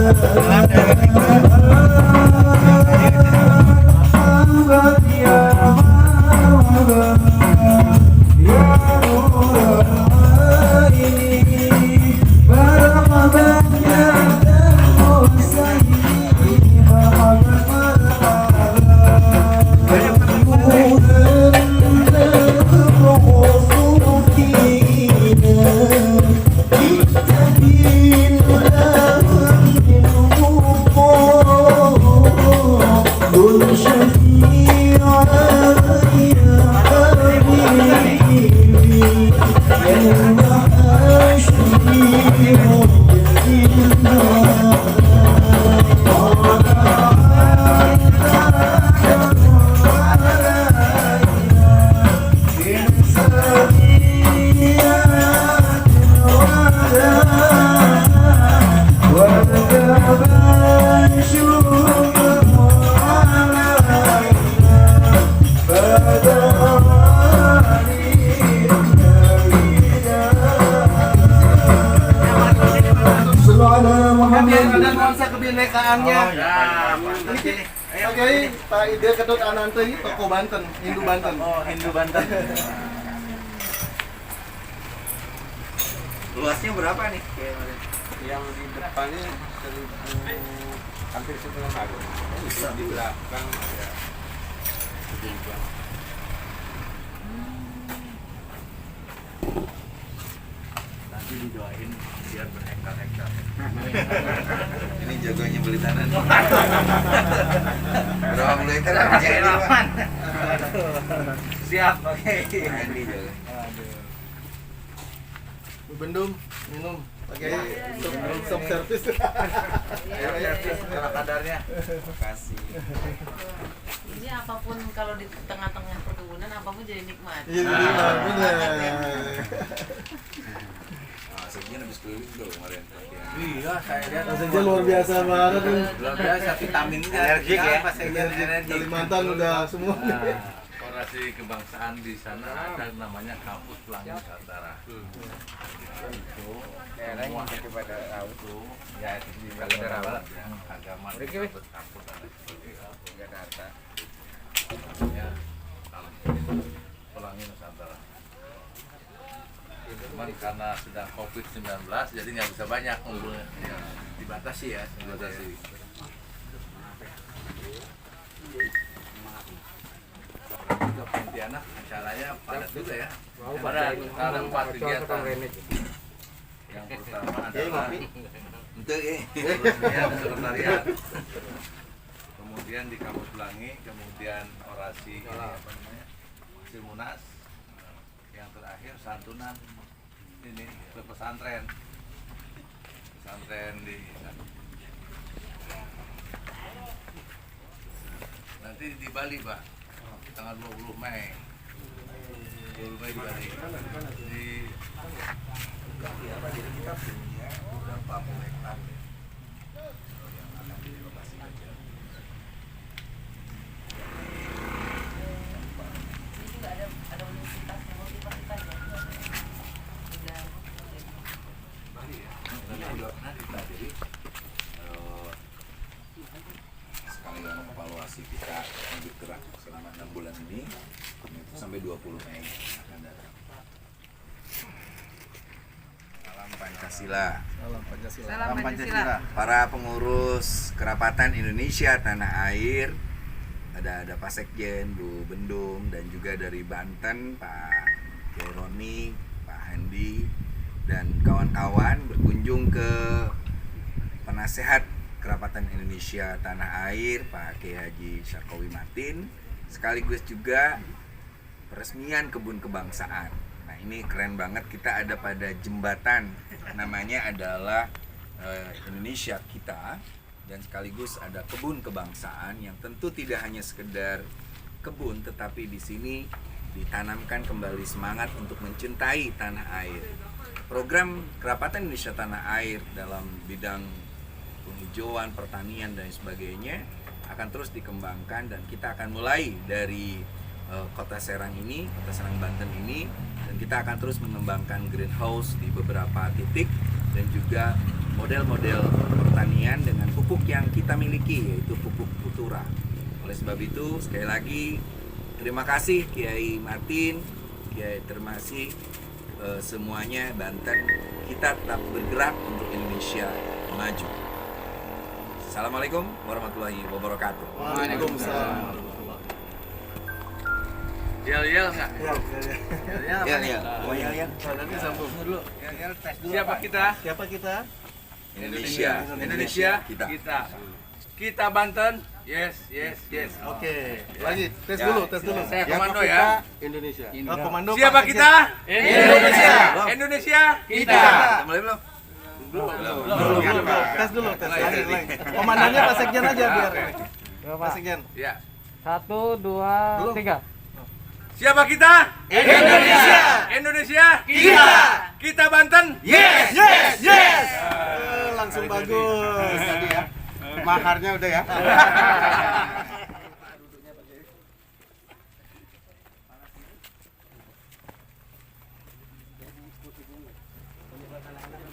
Salam dari kebinekaannya. Oke, Pak Ide Ketut Ananto ini toko Banten, Hindu Banten. Oh, Hindu Banten. Luasnya berapa nih? Yang di depannya 1000, hampir 1000 hari. Di belakang ada 1000. Nanti didoain biar berhektar-hektar. Ini jagonya beli tanah nih. Berapa puluh hektar aja ini, Pak? Siap, oke. Ini jago. Bendum, minum pakai soft service. Servis kalau kadarnya. Makasih. Ini apapun kalau di tengah-tengah perkebunan apapun jadi nikmat. Iya, benar. Sebenarnya habis keliling tuh kemarin. Iya, saya lihat Rasanya luar biasa banget nih. luar biasa vitaminnya. Energik ya? Pas saya lihat energi. Kalimantan udah semua. Orasi kebangsaan di sana ada namanya Kampus Pelangi Nusantara. Daerahnya yang pada tahu tuh. Ya di Kalimantan Barat ya, agama kampus dan lain sebagainya. Jakarta. Ya, Pelangi Nusantara. Cuman karena sedang COVID-19 jadi nggak bisa banyak ngumpulnya. Ya, dibatasi ya, dibatasi. Untuk Pontianak acaranya padat juga ya. Ada 4 kegiatan. Yang pertama adalah Untuk ya, sekretariat. Kemudian di Kampus Pelangi, kemudian orasi ini apa namanya? Silmunas. Yang terakhir santunan ini ke pesantren. Pesantren di sana. Nanti di Bali, Pak. Tanggal 20 Mei. 20 Mei di Bali. Di kita punya beberapa proyek yang akan direlokasikan. Ini juga ada universitas yang mau dipakai ya. Udah. Bali ya. Jadi Sekalian evaluasi kita lanjut gerak selama 6 bulan ini itu sampai 20 Mei akan datang. Salam Pancasila. Salam Pancasila. Para pengurus kerapatan Indonesia tanah air, ada Pak Sekjen, Bu Bendum, dan juga dari Banten Pak Kiai Roni, Pak Handi, dan kawan-kawan berkunjung ke penasehat Kerapatan Indonesia Tanah Air Pak Kiai Haji Syarqawi Matin, sekaligus juga peresmian kebun kebangsaan. Nah ini keren banget, kita ada pada jembatan, namanya adalah Indonesia Kita, dan sekaligus ada kebun kebangsaan yang tentu tidak hanya sekedar kebun, tetapi di sini ditanamkan kembali semangat untuk mencintai tanah air. Program Kerapatan Indonesia Tanah Air dalam bidang penghijauan, pertanian dan sebagainya akan terus dikembangkan, dan kita akan mulai dari Kota Serang ini, Kota Serang Banten ini, dan kita akan terus mengembangkan greenhouse di beberapa titik dan juga model-model pertanian dengan pupuk yang kita miliki, yaitu pupuk Futura. Oleh sebab itu, sekali lagi terima kasih Kiai Martin, Kiai, terima kasih semuanya Banten. Kita tetap bergerak untuk Indonesia maju. Assalamualaikum warahmatullahi wabarakatuh. Waalaikumsalam. Yel nggak? Ya. Nanti sambung dulu. Siapa kita? Siapa kita? Indonesia. Kita Banten. Yes. Oke. Lagi tes Ya. dulu. Saya Siapa komando kita? ya. Indonesia. Oh, komando. Siapa Pak kita? Indonesia. Indonesia. Kita. Mulai belum? Belum. Tes dulu. Lagi. Komandannya Pak Sekjen aja biar. Pak Sekjen. Ya. 1, 2, 3. Siapa kita? Indonesia. Kita Banten. Yes. Langsung bagus. Tadi ya. Maharnya udah ya.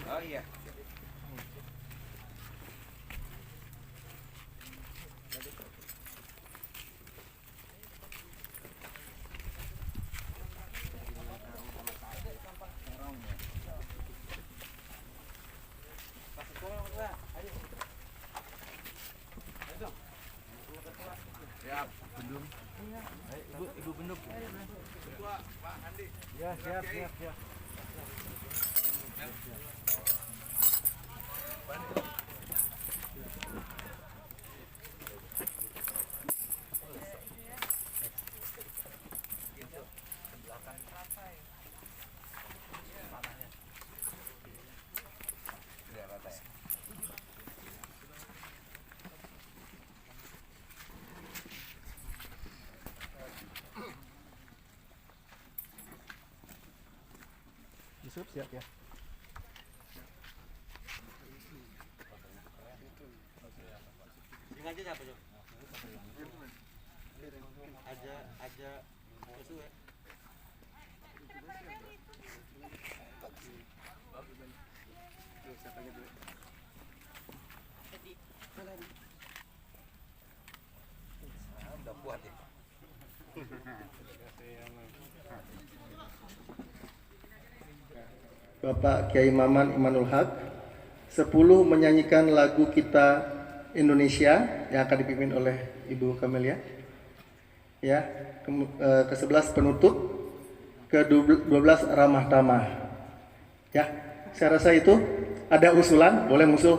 Oh iya. Ibu Benduk. Ketua Pak Andi. Ya, siap. Yusuf siap ya. Aja Yusuf ya. Udah kuat ya. Bapak Kiai Maman Imanul Haq 10 menyanyikan lagu kita Indonesia yang akan dipimpin oleh Ibu Kamelia. Ya, ke-11 penutup, ke-12 ramah tamah. Ya, saya rasa itu ada usulan, boleh musul.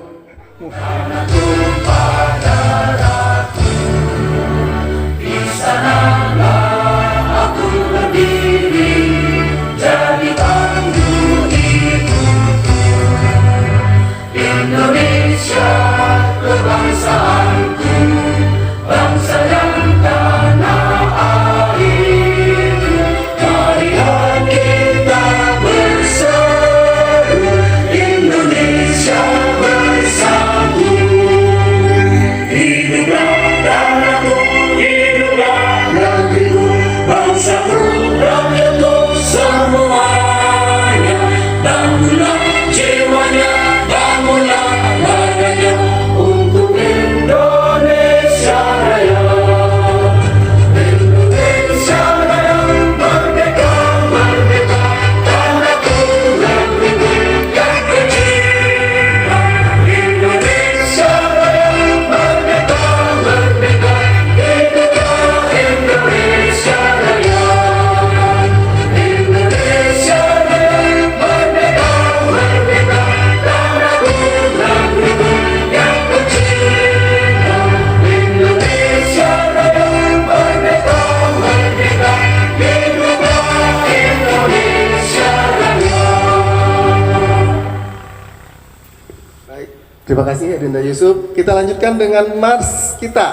Terima kasih Adinda Yusuf. Kita lanjutkan dengan mars kita.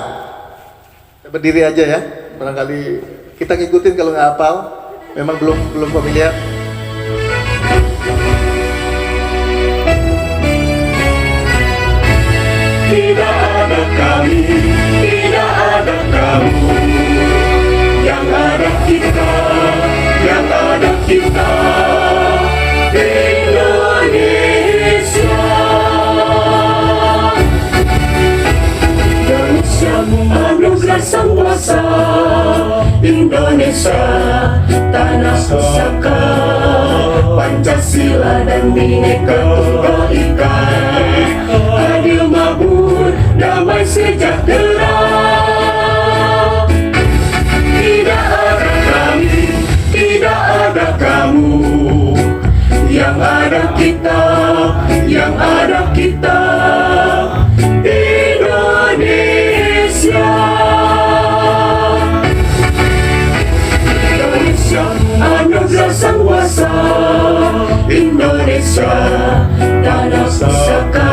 Berdiri aja ya. Barangkali kita ngikutin kalau nggak hafal. Memang belum familiar. Tidak ada kami, tidak ada kamu, yang ada kita, yang ada kita, Indonesia. Indonesia tanah pusaka Pancasila dan Bhinneka Tunggal Ika, adil makmur damai sejahtera. Tidak ada kami, tidak ada kamu, yang ada kita, yang ada kita, Indonesia. Indonesia, anugerah sang kuasa, Indonesia, tanah pusaka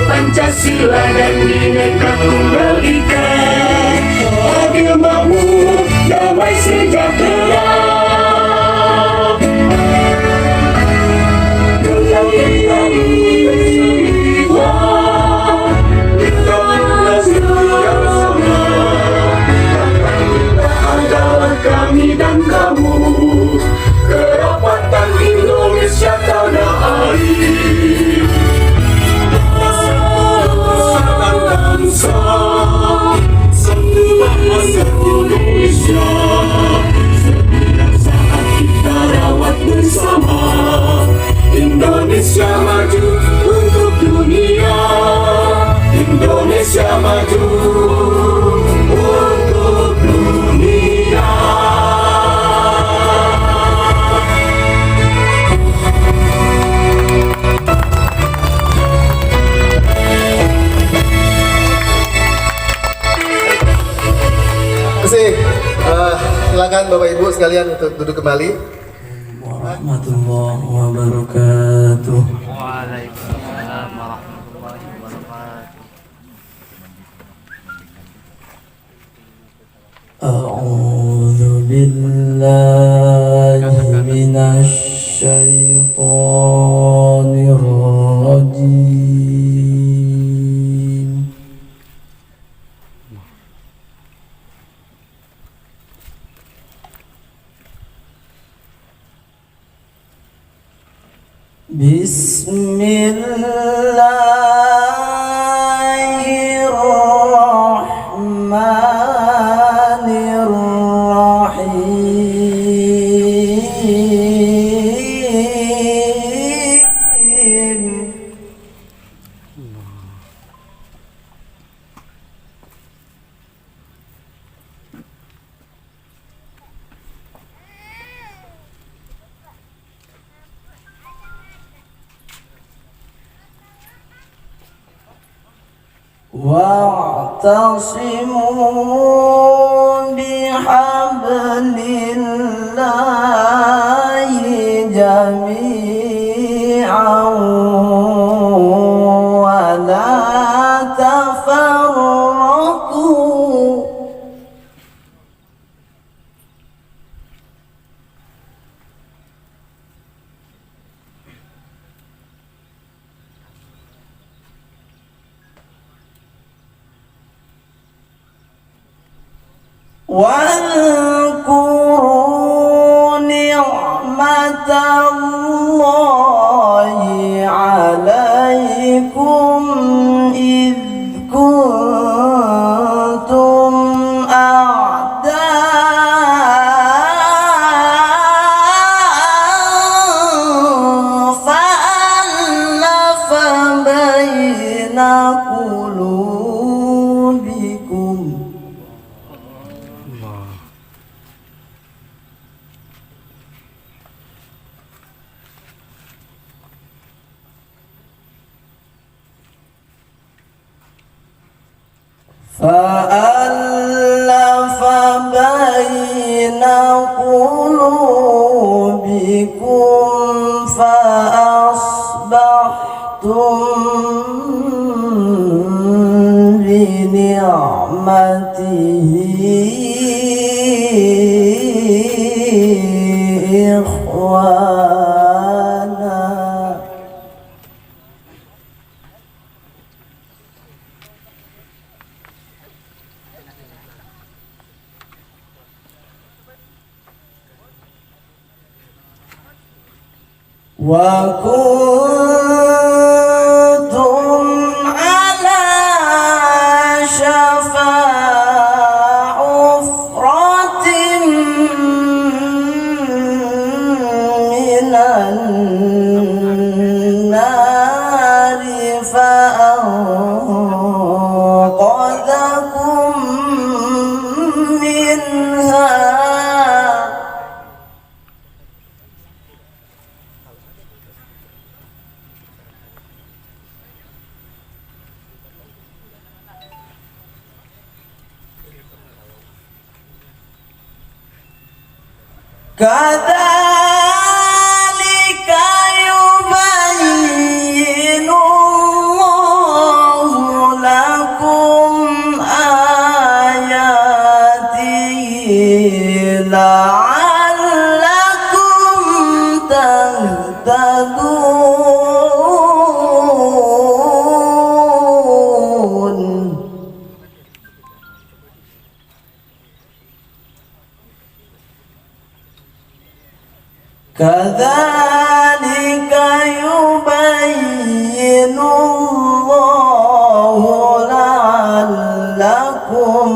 Pancasila dan Bhinneka Tunggal Ika, adil makmur damai sejahtera. Kami dan kamu, kerapatan Indonesia tanah air. Persatuan bangsa, satu bahasa Indonesia. Setiap saat kita rawat bersama, Indonesia maju untuk dunia. Indonesia maju untuk dunia. Silakan Bapak Ibu sekalian untuk duduk kembali. Warahmatullahi wabarakatuh. Waalaikumsalam warahmatullahi wabarakatuh. A'udzu billahi minasy syaithanir rajim. Bismillahirrahmanirrahim. Wa'tasimu bihablillahi jami'an wa la tafarraqu. واذكروا نعمة الله عليكم إذ كنتم أعداء فألف بين قلوبكم فألف بين قلوبكم فأصبحتم بنعمته إخوانا. وكنتم على شفا حفرة أنقذكم منها كذلك يبين الله لكم آياته لعلكم تهتدون كذلك يبين الله لعلكم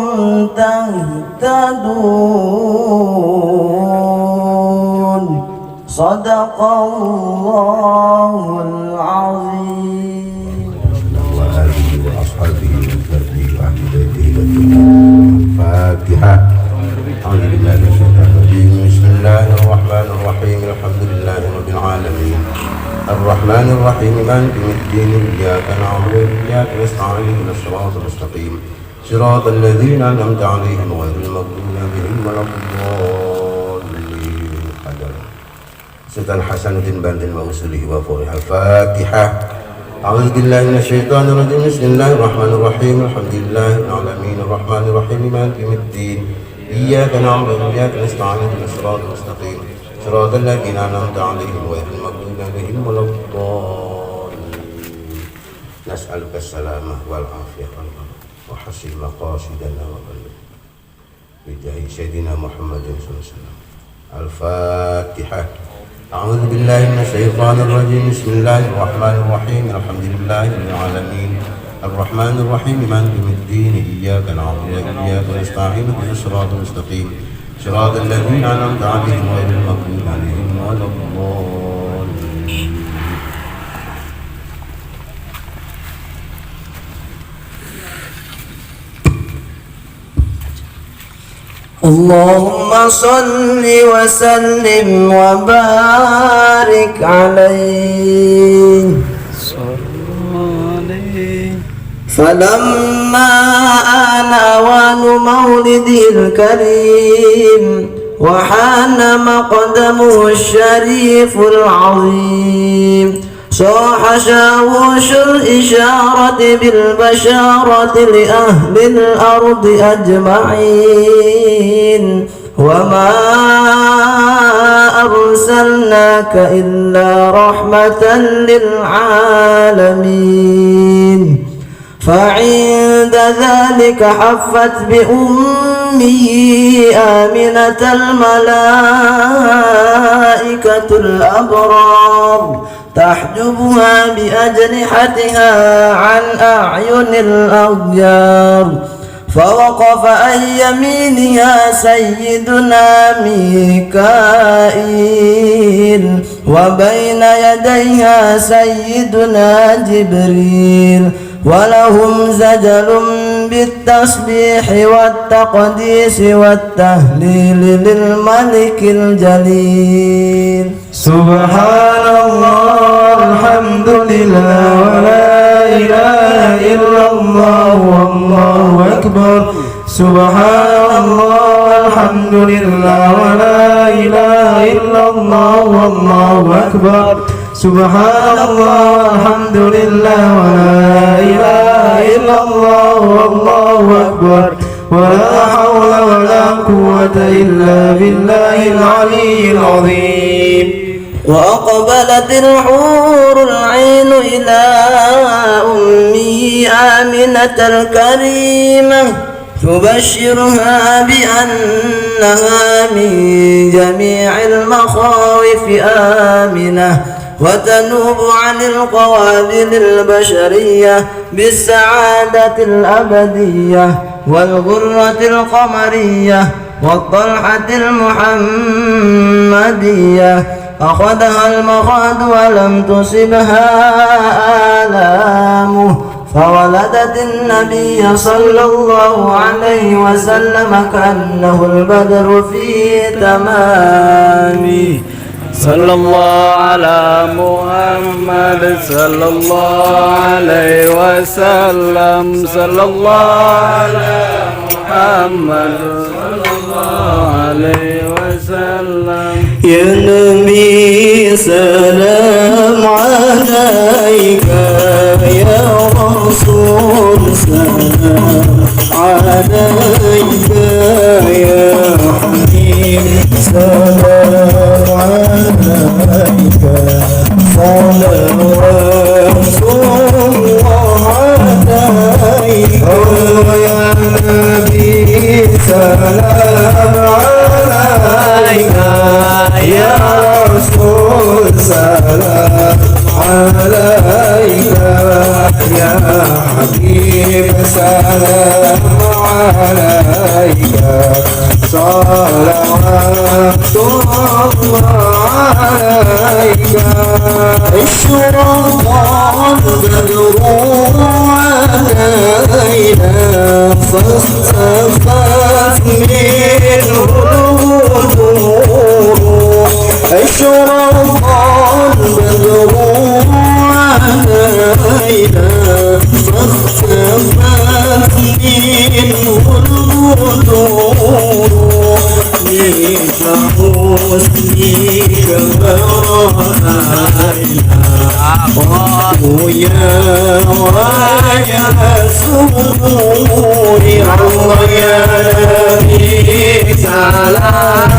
تهتدون صدق الله العظيم. وآله وأصحابه وذريته وعباده الفاتحة. أعوذ بالله من الشيطان الرجيم. بسم الله الرحمن الرحيم. الحمد لله رب العالمين الرحمن الرحيم مالك يوم الدين. إياك نعبد وإياك نستعين اهدنا الصراط المستقيم صراط الذين أنعمت عليهم غير المغضوب عليهم ولا الضالين. Sultan Hasanuddin Banten Mausuli wa Furihal Fatihah. أعوذ بالله من الشيطان الرجيم. بسم الله الرحمن الرحيم الحمد لله رب العالمين الرحمن الرحيم مالك يوم الدين. إياك نعبد وإياك نستعين اهدنا الصراط المستقيم صراط الذين أنعمت عليهم غير المغضوب عليهم ولا الضالين. نسألك السلامة والعافية وحسن مقاصدنا وبلغ بجاه سيدنا محمد صلى الله عليه وسلم. الفاتحة. أعوذ بالله من الشيطان الرجيم. بسم الله الرحمن الرحيم الحمد لله رب العالمين الرحمن الرحيم مالك يوم الدين. إياك نعبد وإياك نستعين اهدنا الصراط المستقيم صراط الذين أنعمت عليهم غير المغضوب عليهم ولا الضالين. اللهم صل وسلم وبارك عليه. فلما آن أوان مولده الكريم وحان مقدمه الشريف العظيم صاح شاوش الإشارة بالبشارة لأهل الأرض أجمعين وما أرسلناك إلا رحمة للعالمين. فعند ذلك حفت بأمه آمنة الملائكة الأبرار تحجبها بأجنحتها عن أعين الأغيار فوقف عن يمينها سيدنا ميكائيل وبين يديها سيدنا جبريل ولهم زجل بالتسبيح والتقديس والتهليل للملك الجليل. سبحان الله الحمد لله ولا إله إلا الله والله أكبر. سبحان الله الحمد لله ولا إله إلا الله والله أكبر. سبحان الله الحمد لله ولا إله إلا الله والله أكبر ولا حول ولا قوة إلا بالله العلي العظيم. وأقبلت الحور العين إلى أمه آمنة الكريمة تبشرها بأنها من جميع المخاوف آمنة وتنوب عن القوابل البشرية بالسعادة الأبدية والغرة القمرية والطلحة المحمدية. أخذها المخاض ولم تصبها آلامه فولدت النبي صلى الله عليه وسلم كأنه البدر في تمامه. صلى الله على محمد صلى الله عليه وسلم. صلى الله على محمد صلى الله عليه وسلم. يا نبي سلام عليك، يا رسول سلام عليك، يا حبيب سلام عليك، صلوات الله عليك. يا نبي سلام عليك، يا رسول سلام عليك، يا حبيب سلام عليك، صلوات الله عليك. اشرق البدر علينا فاصطفت منه النور. اشرق البدر علينا فاختفت منه النور. مثل حسنك برهنا يا رايا سرور. الله يا نبي سلام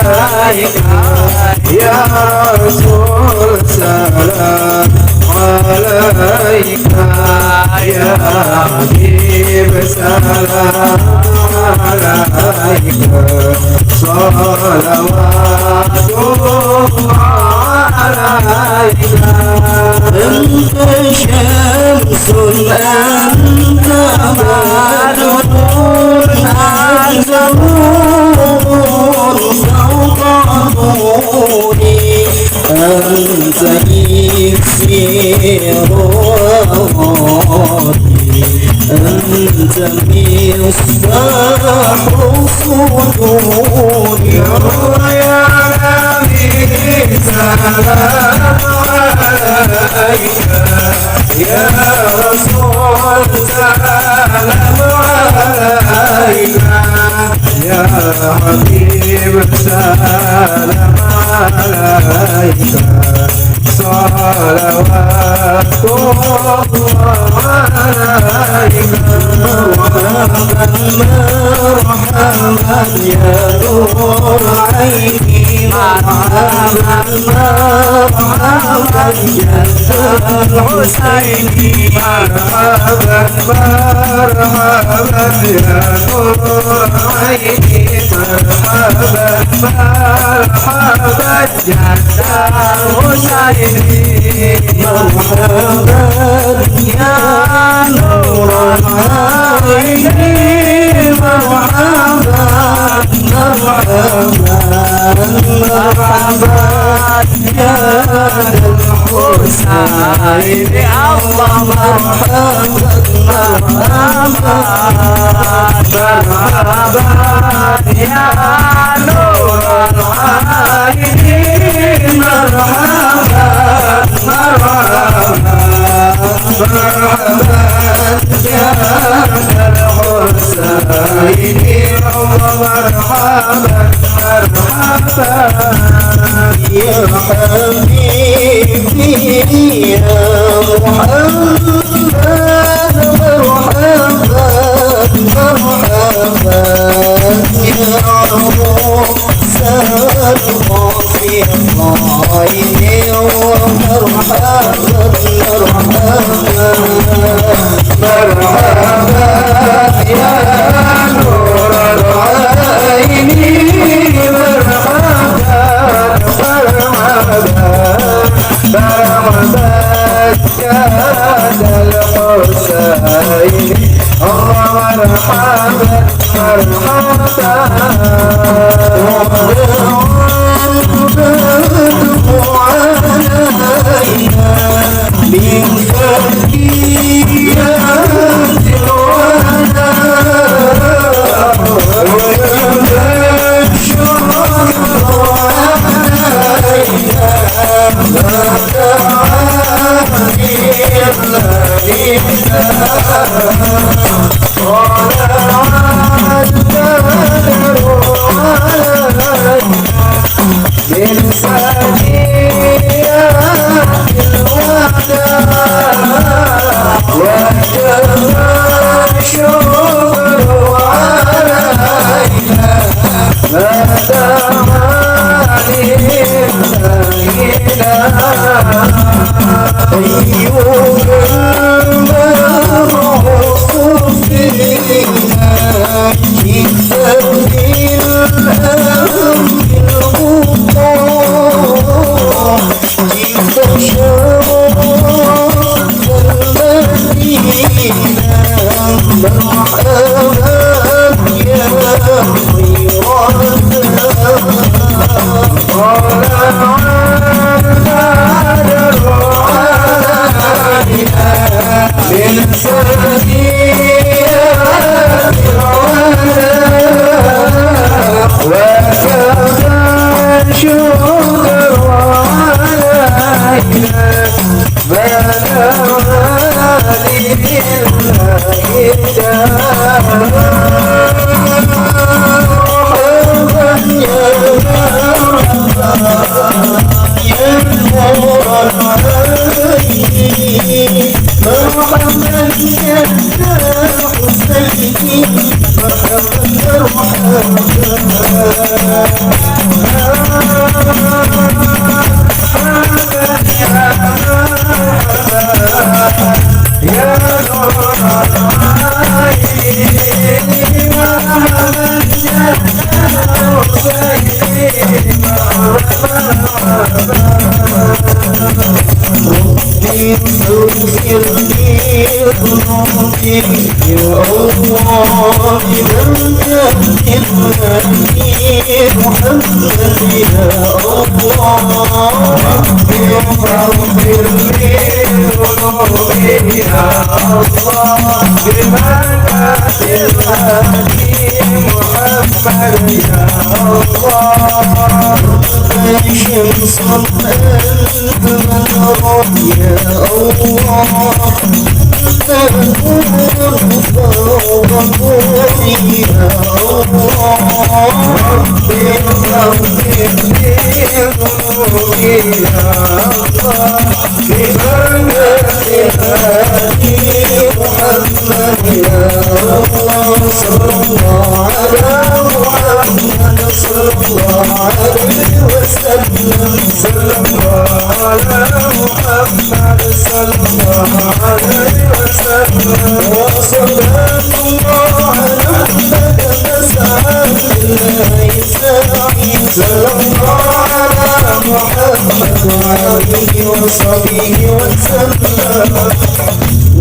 عليك، يا رسول سلام عليك، يا حبيب سلام عليك، صلوات الله عليك. أنت شمس أنت بدر أنور فوق نوري. أنت إكسير وغادي، أنت مصباح صدوري. يا نبي سلام عليك، يا رسول سلام عليك، يا حبيب سلام عليك، صلوات الله عليك. مرحبا مرحبا يا نور عيني، مرحبا مرحبا يا الحسين، مرحبا مرحبا يا نور عيني، مرحبا مرحبا يا الحسين، مرحبا يا نور عيني، مرحبا مرحبا مرحبا يا الحسين. الله مرحبا مرحبا مرحبا يا نور العين، مرحبا مرحبا مرحبا يا الحسين. مرحبا مرحبا يا حبيبي يا محمد، مرحبا مرحبا يا عروس الرفيق عيني، ومرحبا مرحبا مرحبا يا نور العين، مرحبا مرحبا مرحبا يا الحسين. الله مرحبا مرحبا علينا من فضلك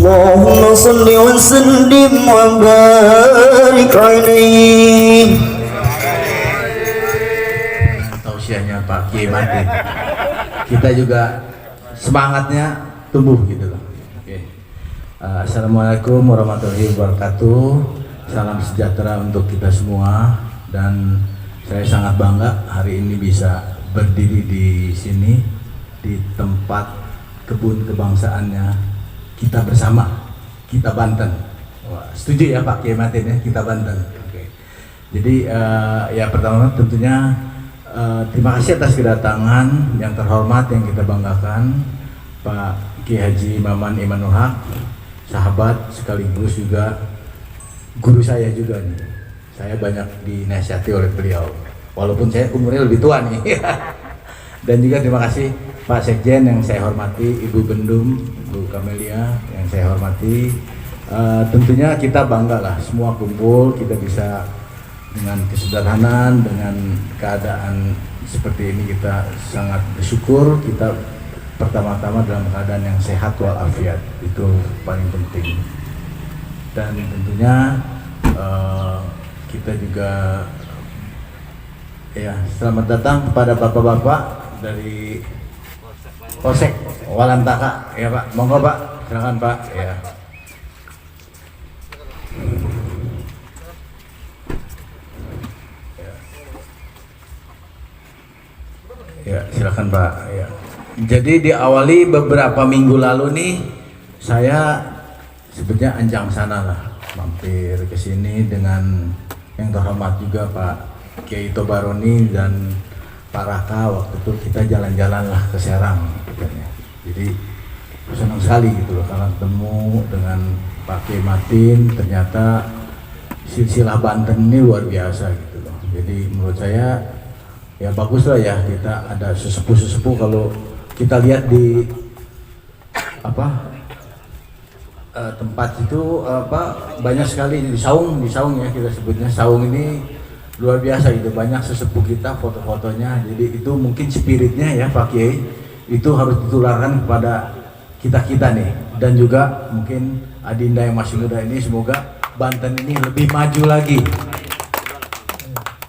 اللهم صل وسلم وبارك عليه. Tausiahnya Pak Kiai Martin, kita juga semangatnya tumbuh gitu loh. Oke. Assalamualaikum warahmatullahi wabarakatuh. Salam sejahtera untuk kita semua, dan saya sangat bangga hari ini bisa berdiri di sini di tempat kebun kebangsaannya kita bersama, kita Banten. Wah, setuju ya Pak Kiai Martin ya, kita Banten. Oke. Jadi ya pertama tentunya terima kasih atas kedatangan yang terhormat yang kita banggakan Pak Kiai Haji Maman Imanul Haq, sahabat sekaligus juga guru saya juga nih. Saya banyak dinasihati oleh beliau, walaupun saya umurnya lebih tua nih. Dan juga terima kasih Pak Sekjen yang saya hormati, Ibu Bendum, Bu Kamelia yang saya hormati. Tentunya kita bangga lah, semua kumpul, kita bisa dengan kesederhanaan, dengan keadaan seperti ini kita sangat bersyukur. Kita pertama-tama dalam keadaan yang sehat walafiat, itu paling penting. Dan tentunya kita juga ya selamat datang kepada bapak-bapak dari Polsek Walantaka ya Pak, monggo Pak, silakan Pak ya. Ya silakan Pak ya. Jadi diawali beberapa minggu lalu nih saya sebetulnya anjang sana lah, mampir ke sini dengan yang terhormat juga Pak Kiai Tobaroni dan Pak Raka. Waktu itu kita jalan-jalan lah ke Serang katanya. Jadi senang sekali gitu loh karena ketemu dengan Pak Kiai Matin. Ternyata silsilah Banten ini luar biasa gitu loh. Jadi menurut saya ya bagus lah ya kita ada sesepuh-sesepuh. Kalau kita lihat di tempat itu banyak sekali di saung ya kita sebutnya saung ini luar biasa gitu, banyak sesepuh kita foto-fotonya. Jadi itu mungkin spiritnya ya Pak Kiai itu harus ditularkan kepada kita nih, dan juga mungkin Adinda yang masih muda ini semoga Banten ini lebih maju lagi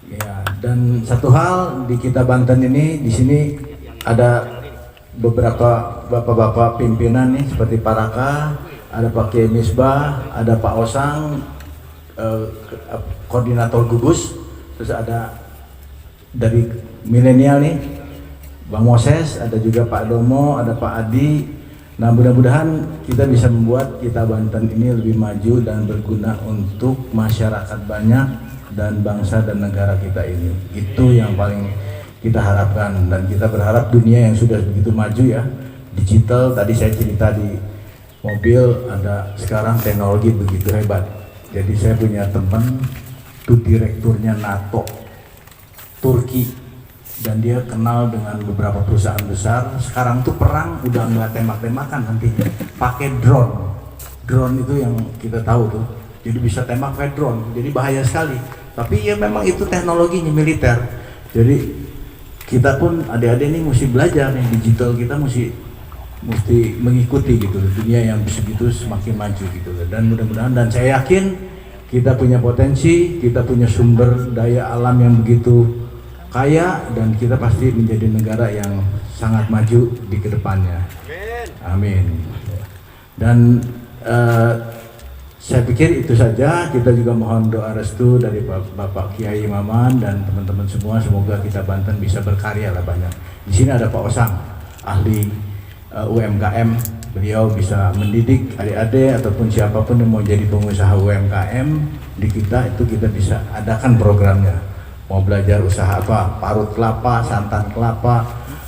ya. Dan satu hal di kita Banten ini, di sini ada beberapa bapak-bapak pimpinan nih seperti Pak Raka, ada Pak Kiai Misbah, ada Pak Osang, koordinator gugus, terus ada dari milenial nih Bang Moses, ada juga Pak Domo, ada Pak Adi. Nah mudah-mudahan kita bisa membuat kita Banten ini lebih maju dan berguna untuk masyarakat banyak dan bangsa dan negara kita ini. Itu yang paling kita harapkan, dan kita berharap dunia yang sudah begitu maju ya, digital, tadi saya cerita di mobil ada sekarang teknologi begitu hebat. Jadi saya punya teman itu direkturnya NATO Turki, dan dia kenal dengan beberapa perusahaan besar. Sekarang tuh perang udah nggak tembak-tembakan nantinya, pakai drone itu yang kita tahu tuh, jadi bisa tembak pakai drone, jadi bahaya sekali. Tapi ya memang itu teknologinya militer. Jadi kita pun adik-adik ini mesti belajar nih, digital kita mesti mengikuti gitu loh, dunia yang begitu semakin maju gitu loh. Dan mudah-mudahan, dan saya yakin kita punya potensi, kita punya sumber daya alam yang begitu kaya, dan kita pasti menjadi negara yang sangat maju di kedepannya. Amin. Dan saya pikir itu saja. Kita juga mohon doa restu dari Bapak Kiai Maman dan teman-teman semua. Semoga kita Banten bisa berkarya lah banyak. Di sini ada Pak Osang, ahli UMKM. Beliau bisa mendidik adik-adik ataupun siapapun yang mau jadi pengusaha UMKM di kita, itu kita bisa adakan programnya. Mau belajar usaha apa, parut kelapa, santan kelapa,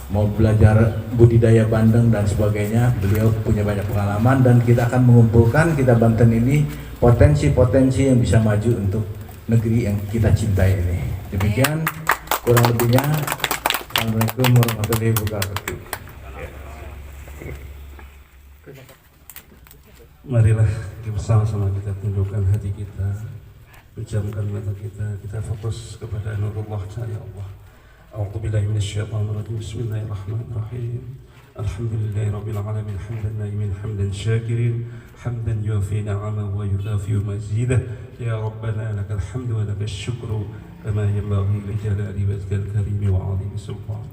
mau belajar budidaya bandeng dan sebagainya, beliau punya banyak pengalaman, dan kita akan mengumpulkan kita Banten ini potensi-potensi yang bisa maju untuk negeri yang kita cintai ini. Demikian kurang lebihnya. Assalamualaikum warahmatullahi wabarakatuh. Marilah bersama-sama kita tundukkan hati kita, pejamkan mata kita fokus kepada nurullah ya Allah. A'udzubillahi minasyaitonirrajim. Bismillahirrahmanirrahim. Alhamdulillahi rabbil alamin, hamdan naimin, hamdan syakirin, hamdan yuafi ni'amahu wa yukafi mazidah. Ya Rabbana lakal hamdu wa lakal syukru kama yanbaghi li jalali wajhikal karim wa 'azimi sultan.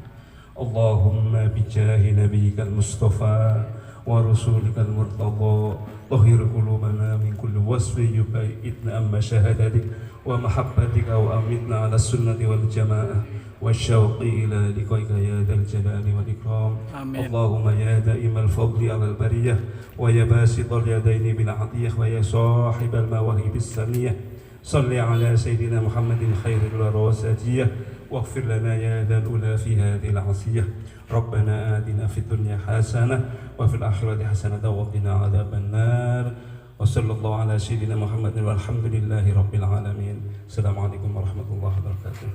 Allahumma bijahi nabiyyikal mustafa wa rasulika al-murtada tahhir qulubana min kulli wasfin yubayyitna amma shahadatik wa mahabbatika wa amitna ala sunnati wal jamaah wa syauqi ila liqaika ya dzal jalali wal ikram. Allahumma ya da'imal fadli ala al-bariyah wa ya basital yadaini bil 'atiyah wa ya sahibal mawahibis samiyah salli ala sayyidina Muhammadin khairil warasatiyah waghfir lana ya dzal ula fi hadhil 'asiyah. Rabbana atina fid dunya hasanah wa fil akhirati hasanah wa qina adzaban nar. Wa sallallahu ala sayyidina Muhammadin walhamdulillahi rabbil alamin. Assalamualaikum warahmatullahi wabarakatuh.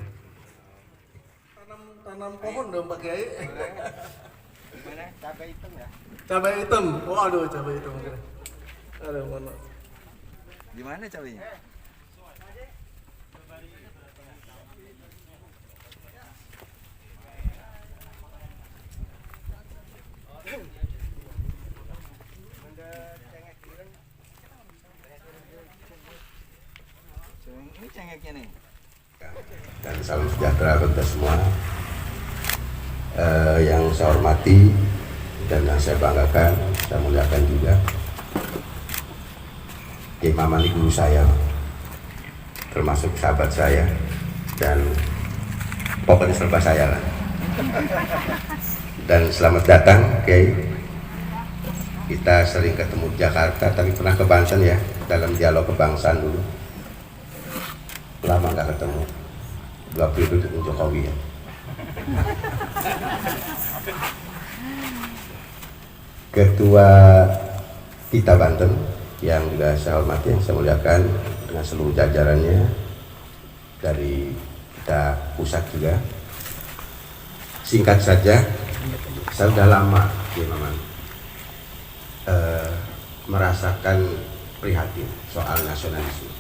Tanam pohon dong Pak Kiai. Gimana? Cabai hitam ya? Cabai hitam. Waduh, cabai hitam. Aduh, mana? Gimana cabainya? Ini cengeknya nih. Dan salam sejahtera bagi kita semua. Yang saya hormati dan yang saya banggakan, saya muliakan juga Kiai Maman, guru saya, termasuk sahabat saya, dan pokoknya serba saya lah. Dan selamat datang Kiai Kita sering ketemu di Jakarta, tapi pernah ke Banten ya, dalam dialog kebangsaan dulu. Lama nggak ketemu. 2 periode dengan Jokowi ya. Ketua kita Banten yang juga saya hormati, yang saya muliakan dengan seluruh jajarannya dari kita pusat juga. Singkat saja, saya sudah lama ya Maman merasakan prihatin soal nasionalisme.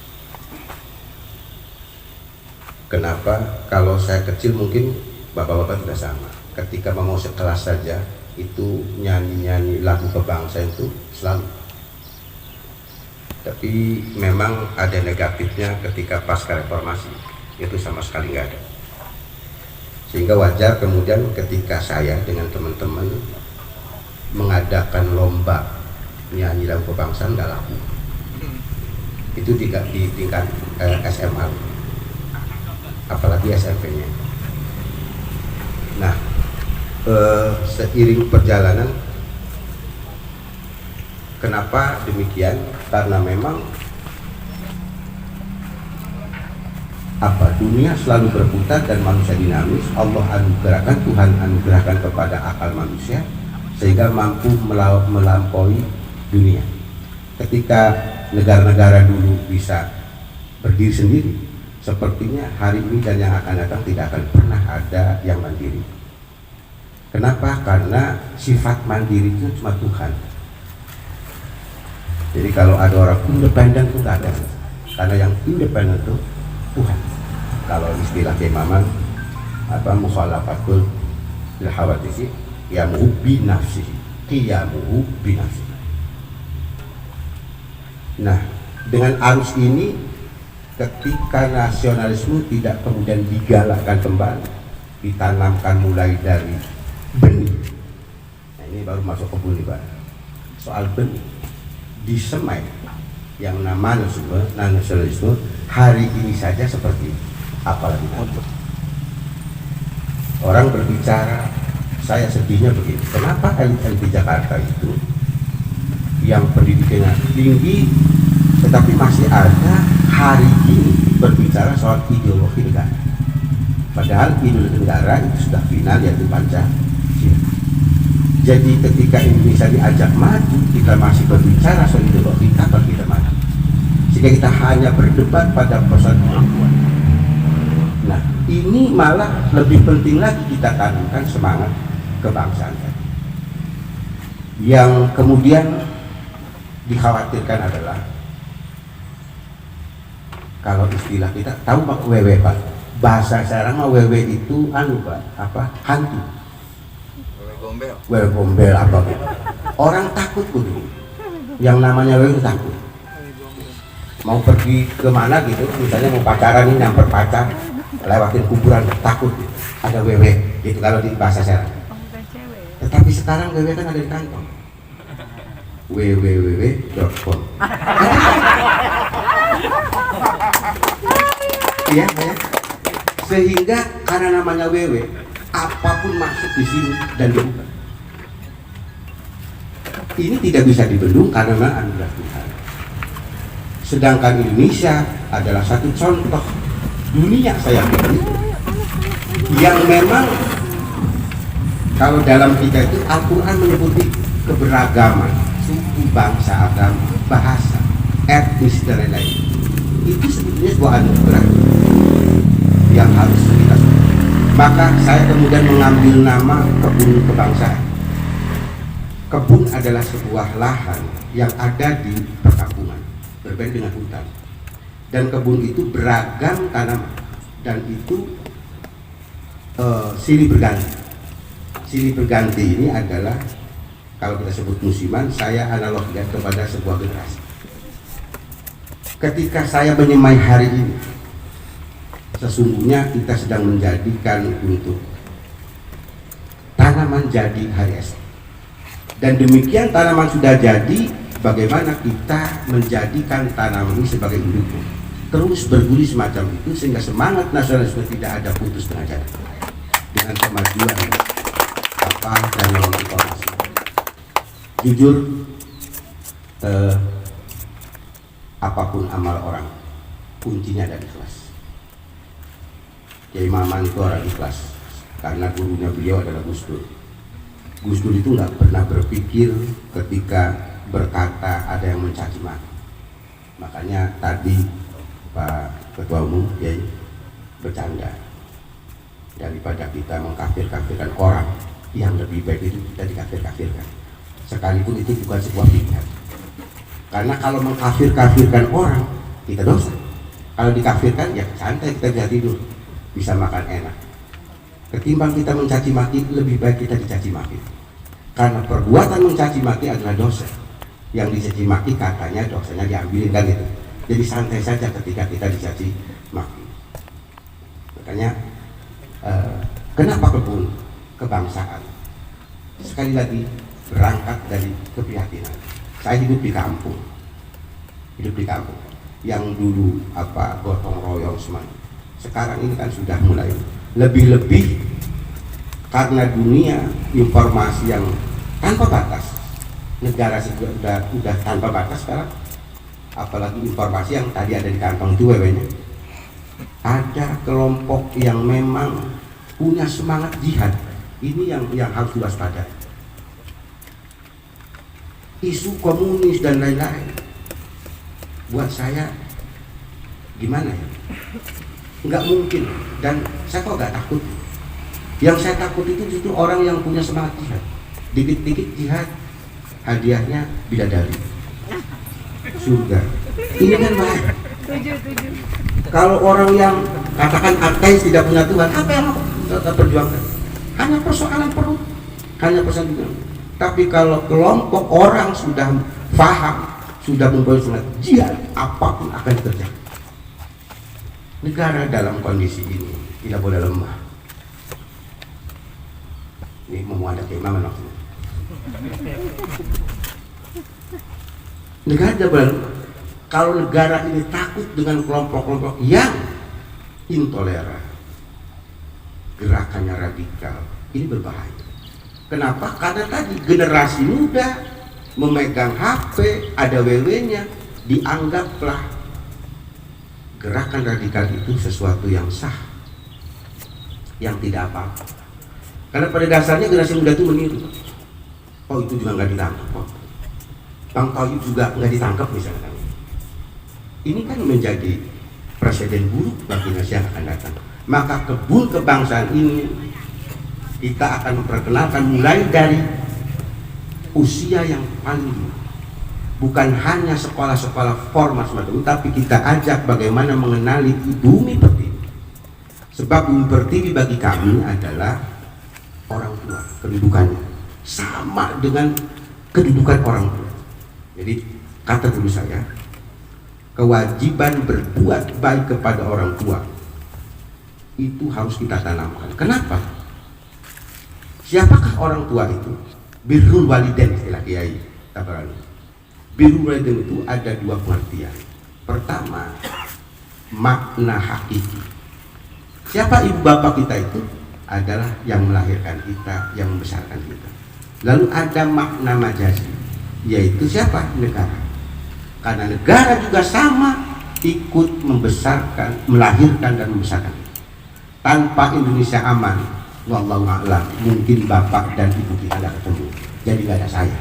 Kenapa? Kalau saya kecil mungkin bapak-bapak tidak sama. Ketika mau sekelas saja itu nyanyi-nyanyi lagu kebangsaan itu selalu. Tapi memang ada negatifnya ketika pasca reformasi, itu sama sekali nggak ada. Sehingga wajar kemudian ketika saya dengan teman-teman mengadakan lomba nyanyi lagu kebangsaan nggak laku. Itu tidak di tingkat SMA, apalagi SMP-nya. Nah, seiring perjalanan, kenapa demikian? Karena memang dunia selalu berputar dan manusia dinamis. Allah anugerahkan, Tuhan anugerahkan kepada akal manusia sehingga mampu melampaui dunia. Ketika negara-negara dulu bisa berdiri sendiri, sepertinya hari ini dan yang akan datang tidak akan pernah ada yang mandiri. Kenapa? Karena sifat mandiri itu cuma Tuhan. Jadi kalau ada orang independen itu nggak ada, karena yang independen itu Tuhan. Kalau istilah keimaman mukhalafatul lil hawadits qiyamuhu bi nafsihi, qiyamuhu bi nafsihi. Nah, dengan arus ini, ketika nasionalisme tidak kemudian digalakkan kembali, ditanamkan mulai dari benih. Nah, ini baru masuk kebun nih Pak. Soal benih disemai yang namanya nasionalisme hari ini saja seperti ini. Apalagi nanti. Orang berbicara, saya sedihnya begini. Kenapa elit-elit di Jakarta itu yang pendidikannya tinggi, tetapi masih ada hari ini berbicara soal ideologi negara. Padahal ideologi negara itu sudah final, yaitu Pancasila. Jadi ketika Indonesia diajak maju, kita masih berbicara soal ideologi, kapan kita maju? Sehingga kita hanya berdebat pada persoalan kemampuan. Nah, ini malah lebih penting lagi kita tanamkan semangat kebangsaan. Yang kemudian dikhawatirkan adalah, kalau istilah kita tahu Pak wewe Pak, bahasa sekarang mah wewe itu Pak, hantu. Wewe gombel apa gitu. Orang takut begini. Yang namanya wewe takut. Mau pergi kemana gitu, misalnya mau pacaran ini, nyamper pacar, lewatin kuburan, takut gitu. Ada wewe gitu kalau di bahasa sekarang. Tetapi sekarang wewe kan ada di kantong. www.com. Iya, ya. Sehingga karena namanya wewe, apapun masuk di sini dan dibuka. Ini tidak bisa dibendung karena anugerah Tuhan. Sedangkan Indonesia adalah satu contoh dunia saya pikir yang memang kalau dalam kita itu Al-Quran menyebut keberagaman suku, bangsa, agama, bahasa, etnis dan lain-lain. Itu sebetulnya sebuah anugerah yang harus kita syukuri. Maka saya kemudian mengambil nama kebun kebangsaan. Kebun adalah sebuah lahan yang ada di perkampungan, berbeda dengan hutan. Dan kebun itu beragam tanaman dan itu silih berganti. Silih berganti ini adalah, kalau kita sebut musiman, saya analogikan kepada sebuah generasi. Ketika saya menyemai hari ini, sesungguhnya kita sedang menjadikan untuk tanaman jadi hari esok. Dan demikian tanaman sudah jadi, bagaimana kita menjadikan tanaman ini sebagai induknya. Terus bergulir semacam itu sehingga semangat nasionalisme tidak ada putus tengah jalan. Dengan kemajuan dan informasi. Jujur, apapun amal orang, kuncinya ada ikhlas. Kiai Maman itu orang ikhlas karena gurunya beliau adalah Gus Dur. Gus Dur itu nggak pernah berpikir ketika berkata ada yang mencaci maki. Makanya tadi Pak Ketua Umum Kiai bercanda, daripada kita mengkafir-kafirkan orang, yang lebih baik itu kita dikafir-kafirkan, sekalipun itu bukan sebuah pilihan. Karena kalau mengkafir-kafirkan orang, kita dosa. Kalau dikafirkan, ya santai, kita bisa tidur, bisa makan enak. Ketimbang kita mencaci maki, lebih baik kita dicaci maki. Karena perbuatan mencaci maki adalah dosa. Yang dicaci maki katanya dosanya diambilin kan gitu. Jadi santai saja ketika kita dicaci maki. Makanya kenapa kebun kebangsaan? Sekali lagi berangkat dari keprihatinan. Saya hidup di kampung, yang dulu gotong royong semuanya. Sekarang ini kan sudah mulai lebih-lebih karena dunia informasi yang tanpa batas. Negara sudah tanpa batas sekarang, apalagi informasi yang tadi ada di kantong itu wewenya. Ada kelompok yang memang punya semangat jihad. Ini yang harus diwaspadai. Isu komunis dan lain-lain, buat saya gimana ya? Nggak mungkin. Dan saya kok nggak takut. Yang saya takut itu justru orang yang punya semangat jihad. Dikit-dikit jihad, hadiahnya bidadari, surga. Ini kan baik. Kalau orang yang katakan ateis tidak punya Tuhan, apa yang kita perjuangkan? Hanya persoalan perut, hanya persoalan dunia. Tapi kalau kelompok orang sudah paham, sudah mempunyai semangat jihad, apapun akan terjadi. Negara dalam kondisi ini tidak boleh lemah. Ini mau ada keimaman maksudnya. Negara tidak boleh lemah. Kalau negara ini takut dengan kelompok-kelompok yang intoleran, gerakannya radikal, ini berbahaya. Kenapa? Karena tadi generasi muda memegang HP, ada WW-nya, dianggaplah gerakan radikal itu sesuatu yang sah, yang tidak apa-apa. Karena pada dasarnya generasi muda itu meniru. Oh itu juga nggak ditangkap kok. Bang Tayyib juga nggak ditangkap misalnya. Ini kan menjadi presiden buruk bagi generasi yang akan datang. Maka kebun kebangsaan ini kita akan memperkenalkan mulai dari usia yang paling dini. Bukan hanya sekolah-sekolah formal semacam itu, tapi kita ajak bagaimana mengenali Bumi Pertiwi. Sebab Bumi Pertiwi bagi kami adalah orang tua, kedudukannya sama dengan kedudukan orang tua. Jadi kata dulu saya, kewajiban berbuat baik kepada orang tua itu harus kita tanamkan. Kenapa? Siapakah orang tua itu? Birrul walidain istilah Kiai Tabarani. Birrul walidain itu ada dua pengertian. Pertama, makna hakiki. Siapa ibu bapak kita itu? Adalah yang melahirkan kita, yang membesarkan kita. Lalu ada makna majazi, yaitu siapa? Negara. Karena negara juga sama ikut membesarkan, melahirkan dan membesarkan. Tanpa Indonesia aman, wallahu a'lam, mungkin bapak dan ibu kita tidak ketemu, jadi nggak ada saya.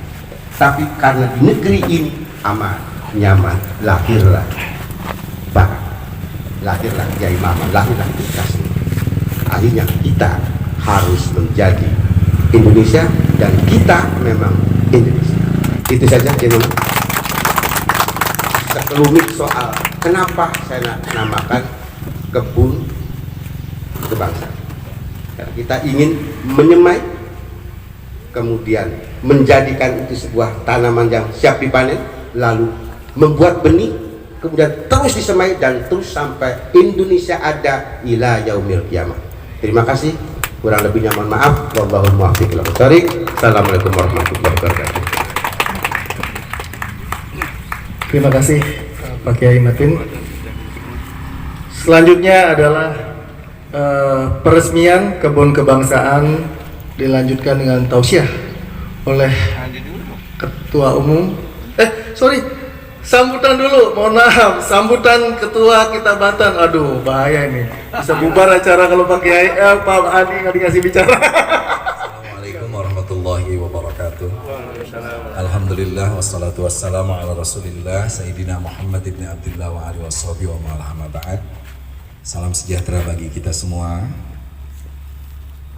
Tapi karena di negeri ini aman, nyaman, lahirlah bapak, lahirlah Kiai Maman, lahirlah kita semua. Akhirnya kita harus menjadi Indonesia dan kita memang Indonesia. Itu saja Kiai Maman. Sekelumit soal kenapa saya namakan kebun kebangsaan. Karena kita ingin menyemai, kemudian menjadikan itu sebuah tanaman yang siap dipanen, lalu membuat benih, kemudian terus disemai dan terus sampai Indonesia ada ila yaumil qiyamah. Terima kasih. Kurang lebihnya mohon maaf. Wallahul muwaffiq ila thoriq. Assalamualaikum warahmatullahi wabarakatuh. Terima kasih Pak Kiai Matin. Selanjutnya adalah peresmian kebun kebangsaan, dilanjutkan dengan tausiah oleh Ketua Umum. sorry, sambutan dulu, mohon maaf, sambutan ketua kita Banten. Aduh, bahaya ini, bisa bubar acara kalau Pak Kiai, Pak Adi nggak dikasih bicara. Assalamualaikum warahmatullahi wabarakatuh. Alhamdulillah wassalatu wassalamu ala rasulillah Sayyidina Muhammad ibn Abdullah wa alihi washabihi wa ma'alahama ba'd. Salam sejahtera bagi kita semua.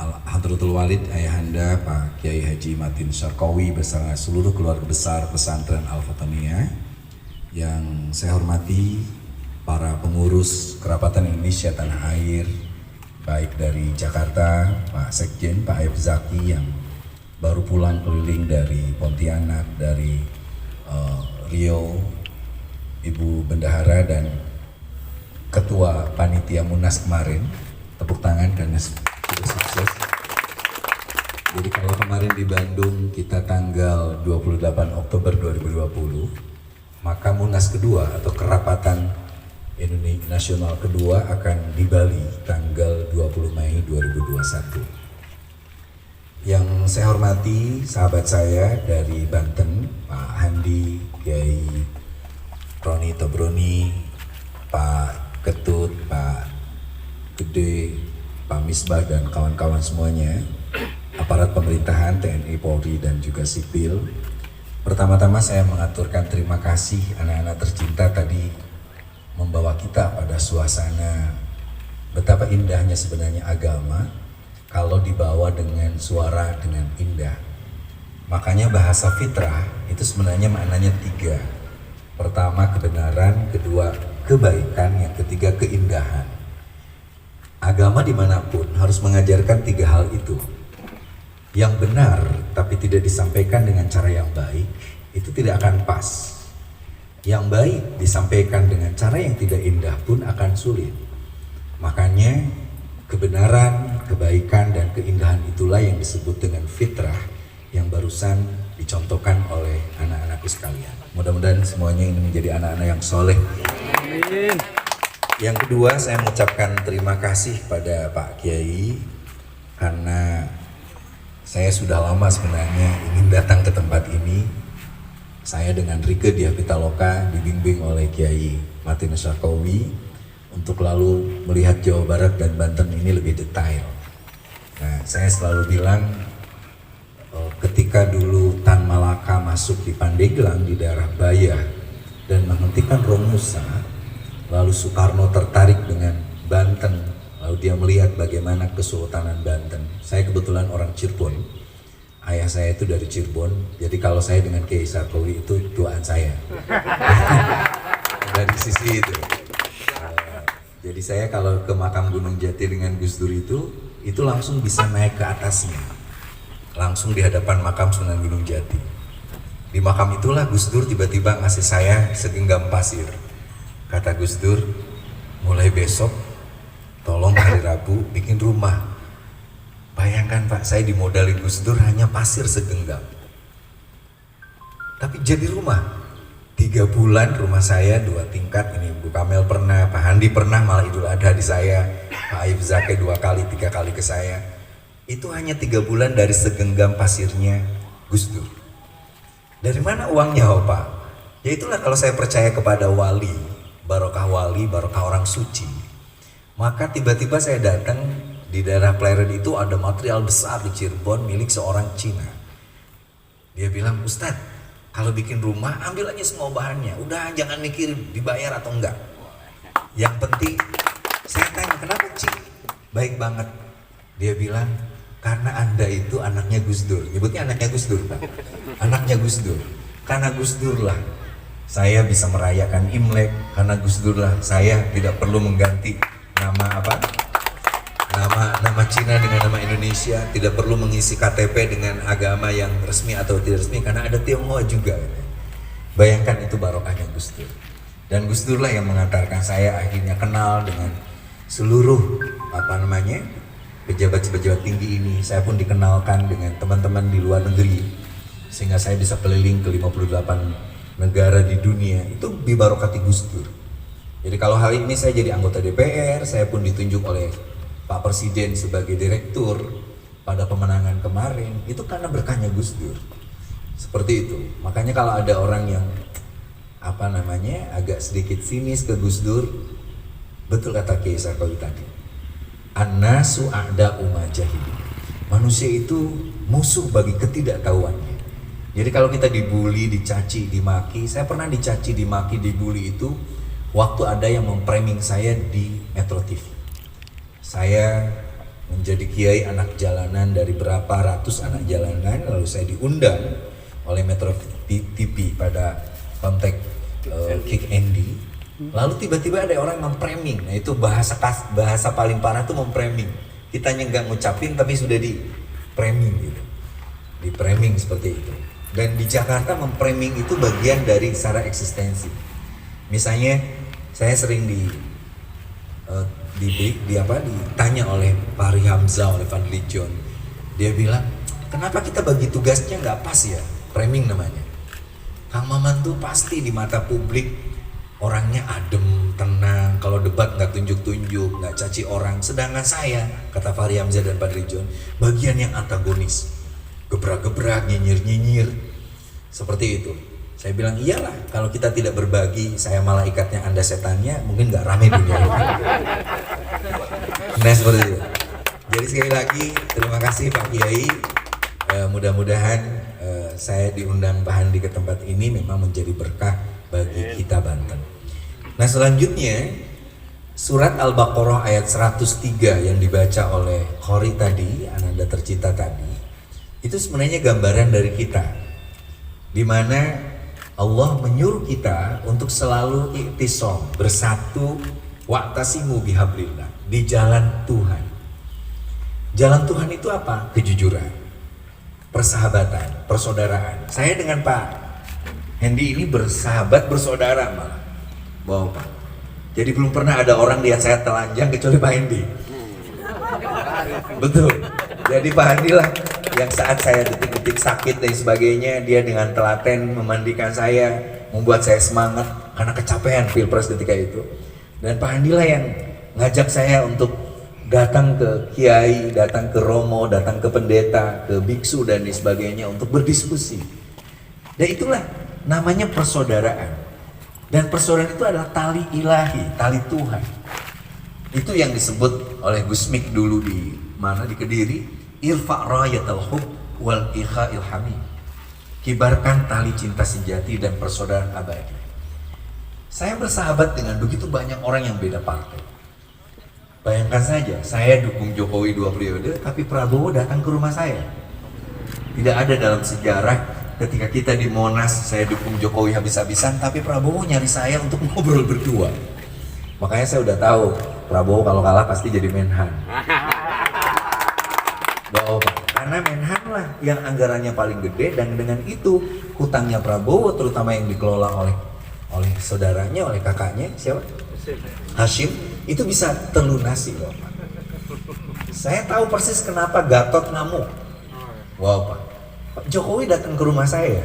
Hadratul Walid Ayahanda Pak Kiai Haji Matin Syarqawi bersama seluruh keluarga besar pesantren Al-Fataniyah. Yang saya hormati para pengurus Kerapatan Indonesia Tanah Air, baik dari Jakarta, Pak Sekjen, Pak Aib Zaki yang baru pulang keliling dari Pontianak, dari Riau, Ibu Bendahara dan Ketua Panitia Munas kemarin. Tepuk tangan karena sudah sukses. Jadi kalau kemarin di Bandung kita tanggal 28 Oktober 2020, maka Munas kedua atau Kerapatan Indonesia Nasional kedua akan di Bali tanggal 20 Mei 2021. Yang saya hormati sahabat saya dari Banten, Pak Handi, Kiai Roni Tobroni, Pak Ketut, Pak Gede, Pak Misbah dan kawan-kawan semuanya, aparat pemerintahan, TNI, Polri dan juga sipil. Pertama-tama saya mengaturkan terima kasih anak-anak tercinta tadi membawa kita pada suasana betapa indahnya sebenarnya agama kalau dibawa dengan suara dengan indah. Makanya bahasa fitrah itu sebenarnya maknanya 3. Pertama kebenaran, kedua kebaikan, yang ketiga keindahan. Agama dimanapun harus mengajarkan 3 hal itu. Yang benar tapi tidak disampaikan dengan cara yang baik, itu tidak akan pas. Yang baik disampaikan dengan cara yang tidak indah pun akan sulit. Makanya kebenaran, kebaikan, dan keindahan itulah yang disebut dengan fitrah yang barusan dicontohkan oleh anak-anakku sekalian. Mudah-mudahan semuanya ini menjadi anak-anak yang soleh. Amin. Yang kedua, saya mengucapkan terima kasih pada Pak Kiai karena saya sudah lama sebenarnya ingin datang ke tempat ini. Saya dengan Rike Diah Pitaloka dibimbing oleh Kiai Matin Syarqawi untuk lalu melihat Jawa Barat dan Banten ini lebih detail. Nah, saya selalu bilang ketika dulu Tan Malaka masuk di Pandeglang di daerah Bayah dan menghentikan Romusa, lalu Soekarno tertarik dengan Banten, lalu dia melihat bagaimana Kesultanan Banten. Saya kebetulan orang Cirebon, ayah saya itu dari Cirebon, jadi kalau saya dengan Kiai Syarqawi itu tuaan saya. Dari sisi itu. Jadi saya kalau ke makam Gunung Jati dengan Gus Dur itu langsung bisa naik ke atasnya, langsung di hadapan makam Sunan Gunung Jati. Di makam itulah Gus Dur tiba-tiba ngasih saya segenggam pasir. Kata Gus Dur, mulai besok tolong hari Rabu bikin rumah. Bayangkan Pak, saya dimodali Gus Dur hanya pasir segenggam, tapi jadi rumah. 3 bulan rumah saya 2 tingkat. Ini Bu Kamel pernah, Pak Handi pernah, malah Idul Adha di saya, Pak Aib Zaki 2 kali, 3 kali ke saya. Itu hanya 3 bulan dari segenggam pasirnya Gus Dur. Dari mana uangnya Pak? Ya itulah kalau saya percaya kepada wali, barokah wali, barokah orang suci. Maka tiba-tiba saya datang di daerah Pleret itu ada material besar di Cirebon milik seorang Cina. Dia bilang, Ustadz, kalau bikin rumah ambil aja semua bahannya, udah jangan mikirin dibayar atau enggak. Yang penting, saya tanya kenapa Cik? Baik banget. Dia bilang, karena Anda itu anaknya Gus Dur. Nyebutnya anaknya Gus Dur Pak. Anaknya Gus Dur. Karena Gus Dur lah saya bisa merayakan Imlek, karena Gus Dur lah saya tidak perlu mengganti nama apa? Nama Cina dengan nama Indonesia, tidak perlu mengisi KTP dengan agama yang resmi atau tidak resmi karena ada Tionghoa juga. Bayangkan itu barokahnya Gus Dur. Dan Gus Dur lah yang mengantarkan saya akhirnya kenal dengan seluruh pejabat-pejabat tinggi ini. Saya pun dikenalkan dengan teman-teman di luar negeri sehingga saya bisa keliling ke 58 negara di dunia. Itu bibarokati Gus Dur. Jadi kalau hari ini saya jadi anggota DPR, saya pun ditunjuk oleh Pak Presiden sebagai direktur pada pemenangan kemarin, itu karena berkahnya Gus Dur. Seperti itu. Makanya kalau ada orang yang agak sedikit sinis ke Gus Dur. Betul kata Kiai Sarkowi tadi, an-nasu a'da'u ma jahilin. Manusia itu musuh bagi ketidaktahuannya. Jadi kalau kita dibully, dicaci, dimaki, saya pernah dicaci, dimaki, dibully itu waktu ada yang memframing saya di Metro TV. Saya menjadi kiai anak jalanan dari berapa ratus anak jalanan, lalu saya diundang oleh Metro TV pada konteks Kick Andy. Lalu tiba-tiba ada orang memframing. Nah itu bahasa paling parah tuh memframing. Kitanya nggak ngucapin tapi sudah di framing gitu. Di framing seperti itu. Dan di Jakarta memframing itu bagian dari secara eksistensi. Misalnya saya sering ditanya oleh Fahri Hamzah, oleh Fadli John. Dia bilang, kenapa kita bagi tugasnya nggak pas ya? Framing namanya. Kang Maman tuh pasti di mata publik orangnya adem, tenang. Kalau debat nggak tunjuk-tunjuk, nggak caci orang. Sedangkan saya, kata Fahri Hamzah dan Fadli John, bagian yang antagonis. Gebrak-gebrak, nyinyir-nyinyir, seperti itu. Saya bilang iyalah, kalau kita tidak berbagi, saya malaikatnya, Anda setannya, mungkin nggak rame dunia ini. Nah seperti itu. Jadi sekali lagi terima kasih Pak Kiai. Mudah-mudahan saya diundang Pak Handi ke tempat ini memang menjadi berkah bagi kita Banten. Nah selanjutnya surat Al-Baqarah ayat 103 yang dibaca oleh Qori tadi, Ananda Tercinta tadi. Itu sebenarnya gambaran dari kita, di mana Allah menyuruh kita untuk selalu iktisam, bersatu, wa'tasimu bihablillah, di jalan Tuhan. Jalan Tuhan itu apa? Kejujuran, persahabatan, persaudaraan. Saya dengan Pak Hendi ini bersahabat, bersaudara malah. Wow Pak. Jadi belum pernah ada orang lihat saya telanjang kecuali Pak Hendi. Betul. Jadi Pak Hendi lah yang saat saya detik-detik sakit dan sebagainya, dia dengan telaten memandikan saya, membuat saya semangat karena kecapean pilpres ketika itu. Dan Pak Handi lah yang ngajak saya untuk datang ke kiai, datang ke romo, datang ke pendeta, ke biksu dan sebagainya untuk berdiskusi. Dan itulah namanya persaudaraan. Dan persaudaraan itu adalah tali ilahi, tali Tuhan. Itu yang disebut oleh Gus Mik dulu di mana, di Kediri. Irfa' rayatal hub wal ikha'il hamid. Kibarkan tali cinta sejati dan persaudaraan abadi. Saya bersahabat dengan begitu banyak orang yang beda partai. Bayangkan saja, saya dukung Jokowi 2 periode, tapi Prabowo datang ke rumah saya. Tidak ada dalam sejarah ketika kita di Monas, saya dukung Jokowi habis-habisan, tapi Prabowo nyari saya untuk ngobrol berdua. Makanya saya udah tahu, Prabowo kalau kalah pasti jadi Menhan. Karena Menhan lah yang anggarannya paling gede, dan dengan itu hutangnya Prabowo terutama yang dikelola oleh saudaranya, oleh kakaknya siapa? Hashim, itu bisa terlunasi loh Pak. Saya tahu persis kenapa Gatot ngamuk. Wow Pak Jokowi datang ke rumah saya,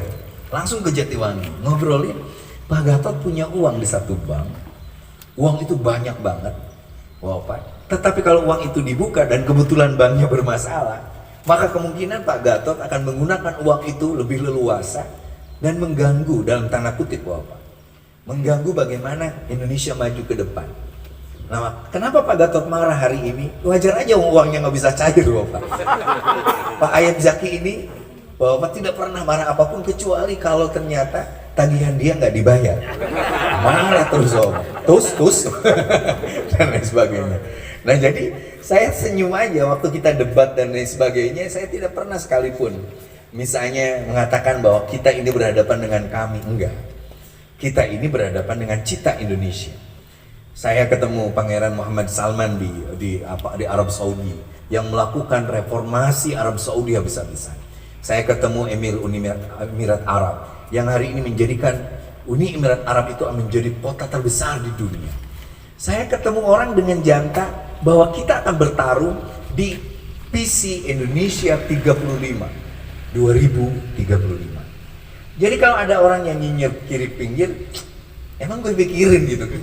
langsung ke Jatiwangi, ngobrolin Pak Gatot punya uang di satu bank. Uang itu banyak banget. Wow Pak. Tetapi kalau uang itu dibuka dan kebetulan banknya bermasalah, maka kemungkinan Pak Gatot akan menggunakan uang itu lebih leluasa dan mengganggu, dalam tanda kutip Pak, mengganggu bagaimana Indonesia maju ke depan. Nah, kenapa Pak Gatot marah hari ini? Wajar aja uangnya nggak bisa cair Pak. Pak Ayam Zaki ini Bapak tidak pernah marah apapun kecuali kalau ternyata tagihan dia nggak dibayar. Marah terus tus dan lain sebagainya. Nah jadi saya senyum aja waktu kita debat dan lain sebagainya. Saya tidak pernah sekalipun misalnya mengatakan bahwa kita ini berhadapan dengan kami. Enggak. Kita ini berhadapan dengan cita Indonesia. Saya ketemu Pangeran Muhammad Salman di Arab Saudi yang melakukan reformasi Arab Saudi habis-habisan. Saya ketemu Emir Uni Emirat Arab yang hari ini menjadikan Uni Emirat Arab itu menjadi kota terbesar di dunia. Saya ketemu orang dengan jangka bahwa kita akan bertarung di PC Indonesia 35 2035. Jadi kalau ada orang yang nyinyir kiri pinggir, emang gue pikirin gitu kan.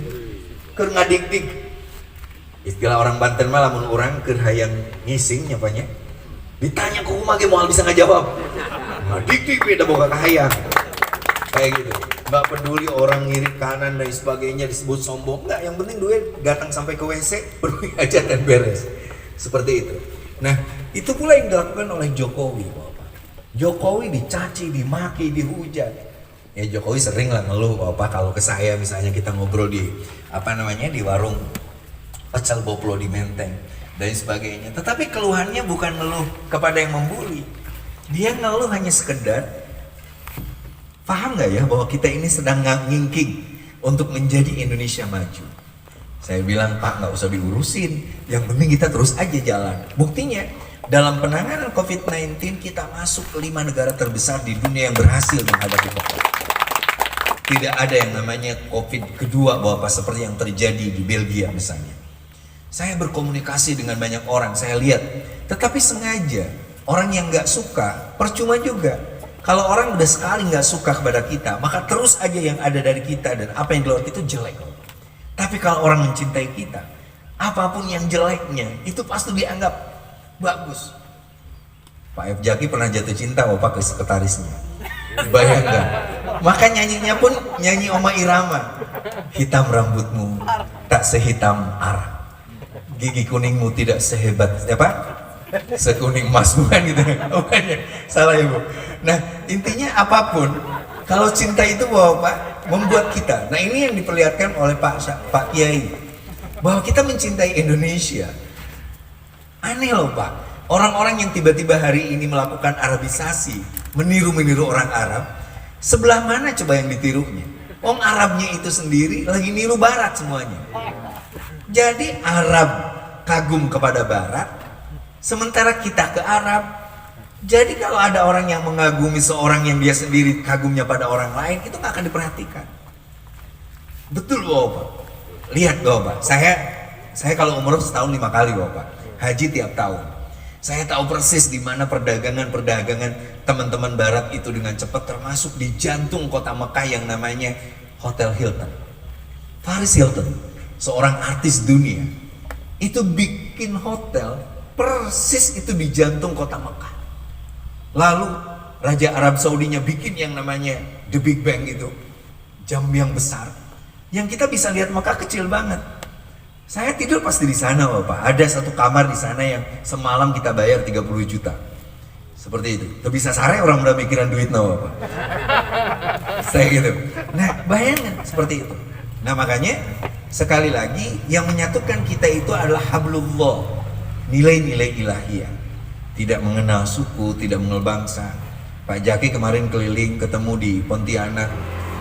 Keur ngadik-dik. Istilah orang Banten mah lamun urang keur hayang ngising nyapanya. Ditanya ku kumaha ge moal bisa ngajawab. Ngadik-dik beda boga kahayang. Kayak gitu. nggak peduli orang ngirit kanan dan sebagainya disebut sombong, nggak. Yang penting duit datang sampai ke WC, pergi aja dan beres. Seperti itu. Nah, itu pula yang dilakukan oleh Jokowi, Bapak. Jokowi dicaci, dimaki, dihujat. Ya Jokowi sering lah ngeluh, Bapak, kalau ke saya misalnya kita ngobrol di di warung pecel boplo di Menteng dan sebagainya. Tetapi keluhannya bukan ngeluh kepada yang membuli. Dia ngeluh hanya sekedar, paham nggak ya bahwa kita ini sedang ngingking untuk menjadi Indonesia maju. Saya bilang, Pak, nggak usah diurusin, yang penting kita terus aja jalan. Buktinya, dalam penanganan COVID-19 kita masuk ke 5 negara terbesar di dunia yang berhasil menghadapi COVID. Tidak ada yang namanya COVID kedua, Bapak, seperti yang terjadi di Belgia misalnya. Saya berkomunikasi dengan banyak orang, saya lihat, tetapi sengaja orang yang nggak suka, percuma juga. Kalau orang udah sekali nggak suka kepada kita, maka terus aja yang ada dari kita dan apa yang keluar itu jelek. Tapi kalau orang mencintai kita, apapun yang jeleknya itu pasti dianggap bagus. Pak F. Jaki pernah jatuh cinta Bapak ke sekretarisnya. Bayangkan. Maka nyanyinya pun nyanyi Oma Irama. Hitam rambutmu tak sehitam arah. Gigi kuningmu tidak sehebat apa? Sekuning emas, bukan gitu. Bukan ya? Salah ya Bu. Nah, intinya apapun, kalau cinta itu Bapak membuat kita. Nah, ini yang diperlihatkan oleh Pak Kiai, bahwa kita mencintai Indonesia. Aneh loh Pak, orang-orang yang tiba-tiba hari ini melakukan Arabisasi, meniru-meniru orang Arab, sebelah mana coba yang ditirunya? Orang Arabnya itu sendiri lagi niru Barat semuanya. Jadi Arab kagum kepada Barat, sementara kita ke Arab. Jadi kalau ada orang yang mengagumi seorang yang dia sendiri kagumnya pada orang lain, itu nggak akan diperhatikan. Betul Bapak. Lihat Bapak, saya kalau umroh setahun 5 kali Bapak, haji tiap tahun. Saya tahu persis di mana perdagangan teman-teman Barat itu dengan cepat, termasuk di jantung kota Mekah yang namanya Hotel Hilton. Paris Hilton, seorang artis dunia, itu bikin hotel persis itu di jantung kota Mekah. Lalu Raja Arab Saudinya bikin yang namanya The Big Bang itu, jam yang besar, yang kita bisa lihat Mekah kecil banget. Saya tidur pasti di sana Bapak. Ada satu kamar di sana yang semalam kita bayar 30 juta. Seperti itu. Tuh bisa sare orang udah mikiran duit no Bapak. Saya gitu. Nah, bayangkan seperti itu. Nah, makanya sekali lagi yang menyatukan kita itu adalah hablullah, nilai-nilai ilahiyah. Tidak mengenal suku, tidak mengenal bangsa. Pak Jaki kemarin keliling ketemu di Pontianak,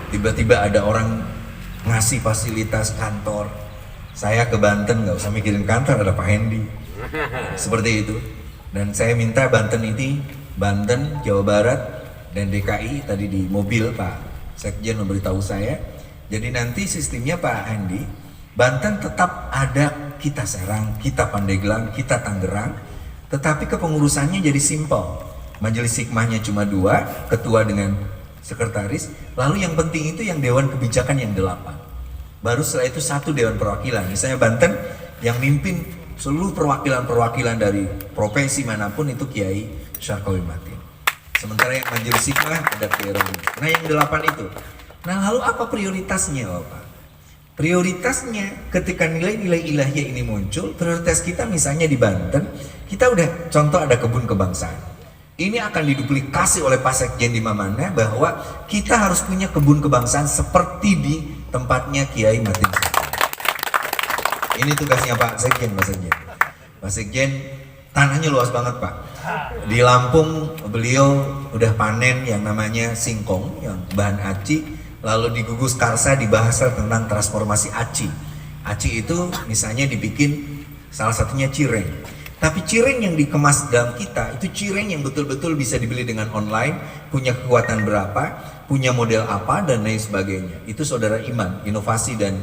tiba-tiba ada orang ngasih fasilitas kantor. Saya ke Banten nggak usah mikirin kantor, ada Pak Hendi. Seperti itu. Dan saya minta Banten ini, Banten, Jawa Barat, dan DKI tadi di mobil Pak Sekjen memberitahu saya. Jadi nanti sistemnya Pak Hendi, Banten tetap ada kita Serang, kita Pandeglang, kita Tangerang. Tetapi kepengurusannya jadi simpel. Majelis hikmahnya cuma 2, ketua dengan sekretaris. Lalu yang penting itu yang dewan kebijakan yang 8. Baru setelah itu 1 dewan perwakilan. Misalnya Banten yang mimpin seluruh perwakilan-perwakilan dari profesi manapun itu Kiai Syarqawi Matin. Sementara yang majelis hikmah ada Kiai Roni. Nah yang 8 itu. Nah lalu apa prioritasnya Bapak? Prioritasnya ketika nilai-nilai ilahiyah ini muncul, prioritas kita misalnya di Banten, kita udah contoh ada kebun kebangsaan. Ini akan diduplikasi oleh Pak Sekjen di mana bahwa kita harus punya kebun kebangsaan seperti di tempatnya Kiai Matin. Ini tugasnya Pak Sekjen, Pak Sekjen. Pak Sekjen tanahnya luas banget Pak. Di Lampung beliau udah panen yang namanya singkong, yang bahan aci. Lalu di Gugus Karsa dibahas tentang transformasi aci. Aci itu misalnya dibikin salah satunya cireng. Tapi cireng yang dikemas dalam kita itu cireng yang betul-betul bisa dibeli dengan online, punya kekuatan berapa, punya model apa dan lain sebagainya. Itu Saudara Iman, inovasi dan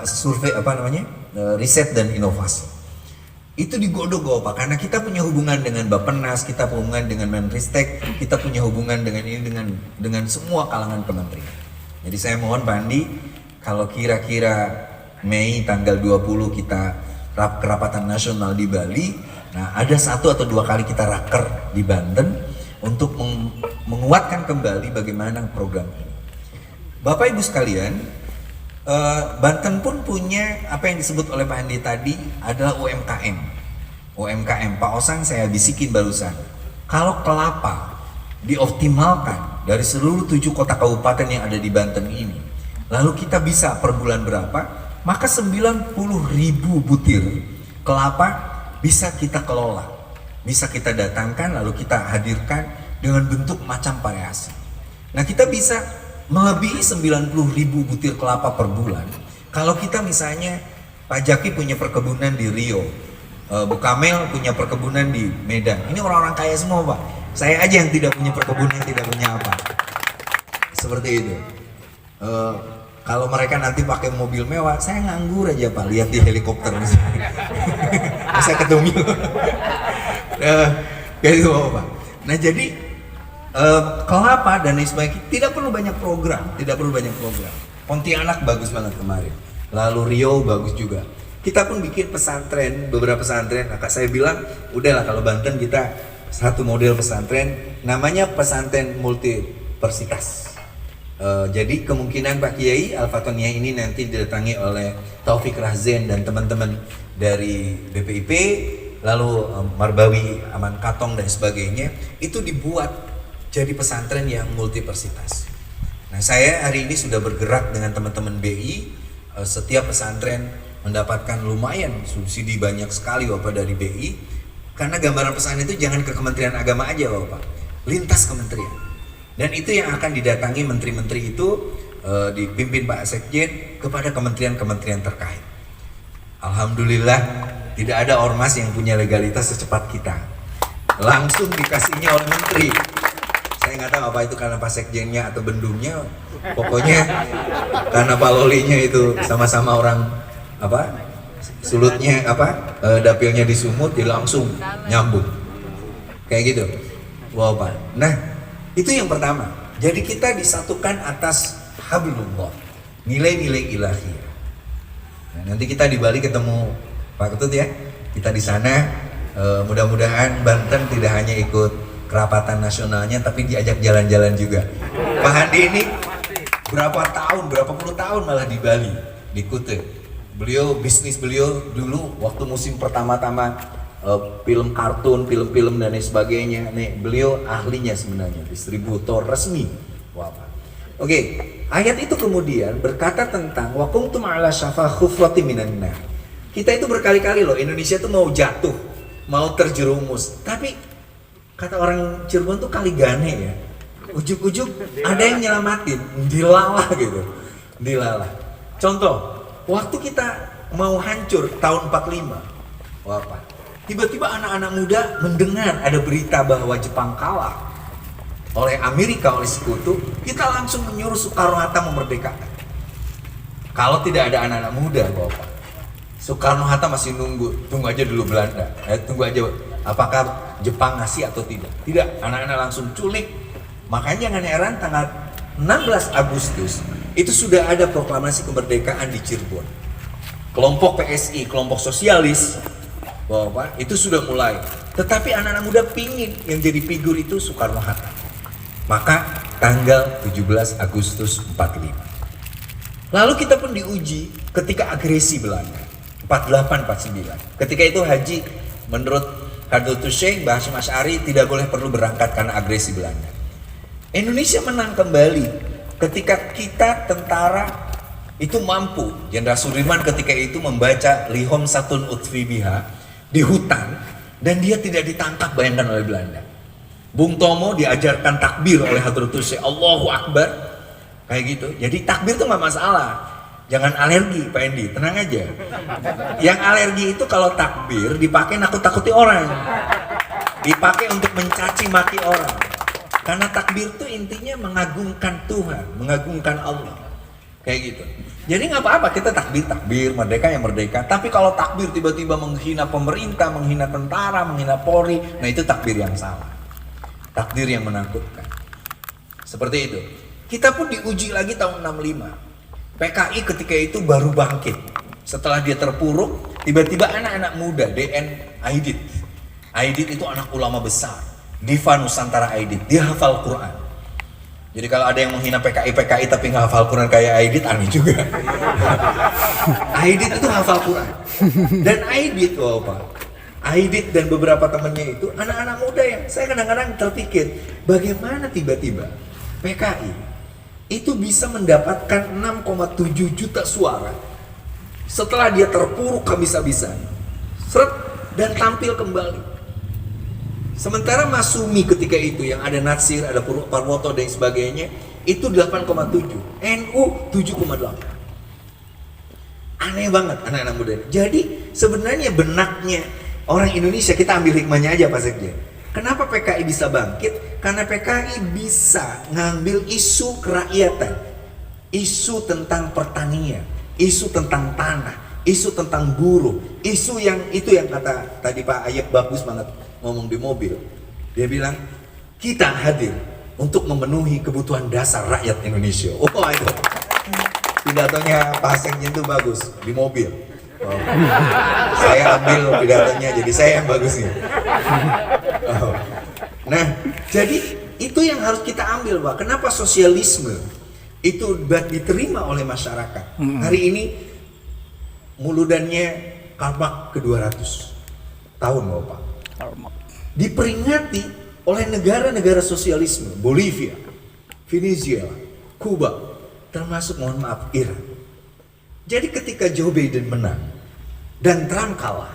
survei riset dan inovasi. Itu digodok Pak, karena kita punya hubungan dengan Bappenas, kita punya hubungan dengan Menristek, kita punya hubungan dengan ini dengan semua kalangan kementerian. Jadi saya mohon Pak Andi, kalau kira-kira Mei tanggal 20 kita kerapatan nasional di Bali, nah ada 1 atau 2 kali kita raker di Banten untuk menguatkan kembali bagaimana program ini. Bapak Ibu sekalian, Banten pun punya apa yang disebut oleh Pak Handi tadi adalah UMKM. UMKM, Pak Osang saya bisikin barusan. Kalau kelapa dioptimalkan dari seluruh 7 kota kabupaten yang ada di Banten ini, lalu kita bisa per bulan berapa? Maka 90.000 butir kelapa bisa kita kelola, bisa kita datangkan lalu kita hadirkan dengan bentuk macam variasi. Nah, kita bisa melebihi 90.000 butir kelapa per bulan. Kalau kita misalnya Pak Jaki punya perkebunan di Rio, Bu Kamel punya perkebunan di Medan. Ini orang-orang kaya semua, Pak. Saya aja yang tidak punya perkebunan, tidak punya apa. Seperti itu. Kalau mereka nanti pakai mobil mewah, saya nganggur aja, Pak, lihat di helikopter misalnya. Saya ketemu. Kayak gitu, Pak. Nah, jadi kelapa dan lain sebagainya tidak perlu banyak program. Pontianak bagus banget kemarin. Lalu Rio bagus juga. Kita pun bikin pesantren, beberapa pesantren. Nah, saya bilang, udahlah kalau Banten kita satu model pesantren, namanya pesantren multiversitas. Jadi kemungkinan Pak Kiai Al-Fatoniyah ini nanti didatangi oleh Taufik Rahzen dan teman-teman dari BPIP, lalu Marbawi Aman Katong dan sebagainya, itu dibuat jadi pesantren yang multiversitas. Nah, saya hari ini sudah bergerak dengan teman-teman BI, setiap pesantren mendapatkan lumayan subsidi banyak sekali Bapak dari BI, karena gambaran pesantren itu jangan ke Kementerian Agama aja Bapak, lintas kementerian. Dan itu yang akan didatangi menteri-menteri itu dipimpin Pak Sekjen kepada kementerian-kementerian terkait. Alhamdulillah tidak ada ormas yang punya legalitas secepat kita. Langsung dikasihnya oleh menteri. Saya nggak tahu apa itu karena Pak Sekjennya atau bendungnya. Pokoknya karena Pak Lolinya itu sama-sama orang apa sulutnya apa dapilnya di Sumut, dia langsung nyambung. Kayak gitu. Wow, Pak. Nah, itu yang pertama. Jadi kita disatukan atas hablullah, nilai-nilai ilahi. Nah, nanti kita di Bali ketemu Pak Ketut ya. Kita di sana mudah-mudahan Banten tidak hanya ikut kerapatan nasionalnya, tapi diajak jalan-jalan juga. Pak Handi ini berapa puluh tahun malah di Bali, di Kuta. Beliau bisnis beliau dulu waktu musim pertama-tama film kartun, film-film dan lain sebagainya. Nih, beliau ahlinya sebenarnya, distributor resmi. Wah, oke, ayat itu kemudian berkata tentang wa kuntum ala syafa khufrati minan nar. Kita itu berkali-kali loh, Indonesia tuh mau jatuh, mau terjerumus. Tapi kata orang Cirebon tuh kali gane ya. Ujuk-ujuk ada yang nyelamatin, dilalah gitu. Dilalah. Contoh, waktu kita mau hancur tahun 45. Wah, Pak. Tiba-tiba anak-anak muda mendengar ada berita bahwa Jepang kalah oleh Amerika, oleh sekutu, kita langsung menyuruh Soekarno-Hatta memerdekakan. Kalau tidak ada anak-anak muda, Bapak, Soekarno-Hatta masih tunggu aja dulu Belanda, tunggu aja apakah Jepang ngasih atau tidak. Tidak, anak-anak langsung culik. Makanya jangan heran tanggal 16 Agustus itu sudah ada proklamasi kemerdekaan di Cirebon. Kelompok PSI, kelompok sosialis, Bapak, itu sudah mulai. Tetapi anak-anak muda pingin yang jadi figur itu Soekarno-Hatta. Maka tanggal 17 Agustus 45. Lalu kita pun diuji ketika agresi Belanda 48-49. Ketika itu haji menurut Hadratus Syekh Mbah Hasyim Asy'ari tidak boleh perlu berangkat karena agresi Belanda. Indonesia menang kembali ketika kita tentara itu mampu. Jenderal Sudirman ketika itu membaca Lihom Satun Utfi Biha di hutan dan dia tidak ditangkap, bayangkan, oleh Belanda. Bung Tomo diajarkan takbir oleh Hadratus Syekh, Allahu Akbar, kayak gitu. Jadi takbir itu nggak masalah, jangan alergi Pak Endi, tenang aja. Yang alergi itu kalau takbir dipakai nakut-takuti orang, dipakai untuk mencaci maki orang. Karena takbir itu intinya mengagungkan Tuhan, mengagungkan Allah, kayak gitu. Jadi nggak apa-apa kita takbir, merdeka ya merdeka. Tapi kalau takbir tiba-tiba menghina pemerintah, menghina tentara, menghina Polri, nah itu takbir yang salah. Takbir yang menakutkan. Seperti itu. Kita pun diuji lagi tahun 65. PKI ketika itu baru bangkit. Setelah dia terpuruk, tiba-tiba anak-anak muda, DN Aidit. Aidit itu anak ulama besar. Diva Nusantara Aidit, dia hafal Quran. Jadi kalau ada yang menghina PKI tapi nggak hafal Quran kayak Aidit, aneh juga. Aidit itu hafal Quran. Dan Aidit, Aidit dan beberapa temannya itu anak-anak muda yang saya kadang-kadang terpikir, bagaimana tiba-tiba PKI itu bisa mendapatkan 6,7 juta suara setelah dia terpuruk habis-habisan, dan tampil kembali. Sementara Masumi ketika itu yang ada Natsir, ada Parwoto dan sebagainya itu 8,7, NU 7,8. Aneh banget anak-anak muda. Jadi sebenarnya benaknya orang Indonesia, kita ambil hikmahnya aja Pak Sekjen. Kenapa PKI bisa bangkit? Karena PKI bisa ngambil isu kerakyatan, isu tentang pertanian, isu tentang tanah, isu tentang buruh, isu yang itu yang kata tadi Pak Ayep bagus banget ngomong di mobil. Dia bilang kita hadir untuk memenuhi kebutuhan dasar rakyat Indonesia. Oh itu pidatonya Pak Sekjen itu bagus di mobil. Oh. Saya ambil pidatonya, jadi saya yang bagusnya. Oh. Nah, jadi itu yang harus kita ambil, Pak. Kenapa sosialisme itu diterima oleh masyarakat? Hari ini muludannya Karmak ke-200 tahun, Bapak. Diperingati oleh negara-negara sosialisme, Bolivia, Venezuela, Kuba, termasuk mohon maaf Iran. Jadi ketika Joe Biden menang dan Trump kalah,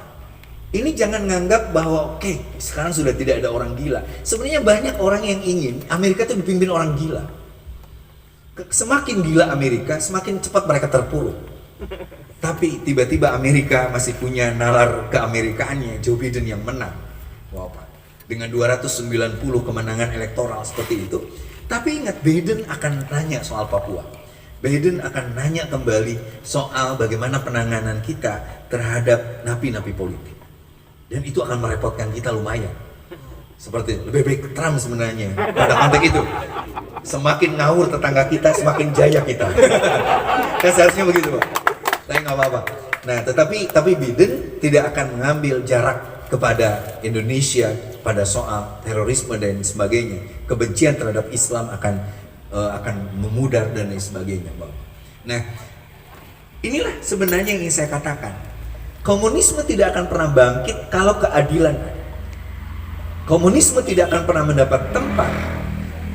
ini jangan nganggap bahwa oke, sekarang sudah tidak ada orang gila. Sebenarnya banyak orang yang ingin Amerika itu dipimpin orang gila. Semakin gila Amerika, semakin cepat mereka terpuruk. Tapi tiba-tiba Amerika masih punya nalar keamerikaannya, Joe Biden yang menang. Wow, Pak. Dengan 290 kemenangan elektoral seperti itu. Tapi ingat, Biden akan tanya soal Papua. Biden akan nanya kembali soal bagaimana penanganan kita terhadap napi-napi politik. Dan itu akan merepotkan kita lumayan. Seperti lebih baik Trump sebenarnya pada konteks itu. Semakin ngawur tetangga kita, semakin jaya kita. Kan seharusnya begitu, Pak. Tapi nggak apa-apa. Nah, tapi Biden tidak akan mengambil jarak kepada Indonesia pada soal terorisme dan sebagainya. Kebencian terhadap Islam akan memudar dan lain sebagainya, Bang. Nah, inilah sebenarnya yang ingin saya katakan. Komunisme tidak akan pernah bangkit kalau keadilan ada. Komunisme tidak akan pernah mendapat tempat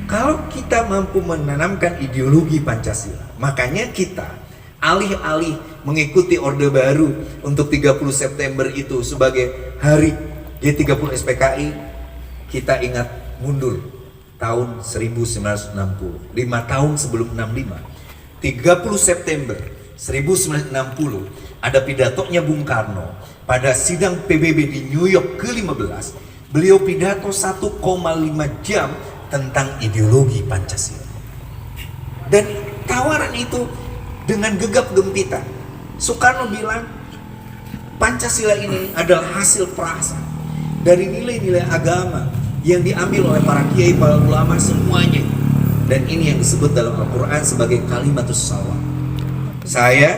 kalau kita mampu menanamkan ideologi Pancasila. Makanya kita alih-alih mengikuti Orde Baru untuk 30 September itu sebagai hari G30 SPKI, kita ingat mundur tahun 1960, 5 tahun sebelum 65. 30 September 1960 ada pidatonya Bung Karno pada sidang PBB di New York ke-15. Beliau pidato 1,5 jam tentang ideologi Pancasila. Dan tawaran itu dengan gegap gempita. Soekarno bilang Pancasila ini adalah hasil perasa dari nilai-nilai agama yang diambil oleh para kiai, para ulama semuanya. Dan ini yang disebut dalam Al-Quran sebagai kalimatus shawab. Saya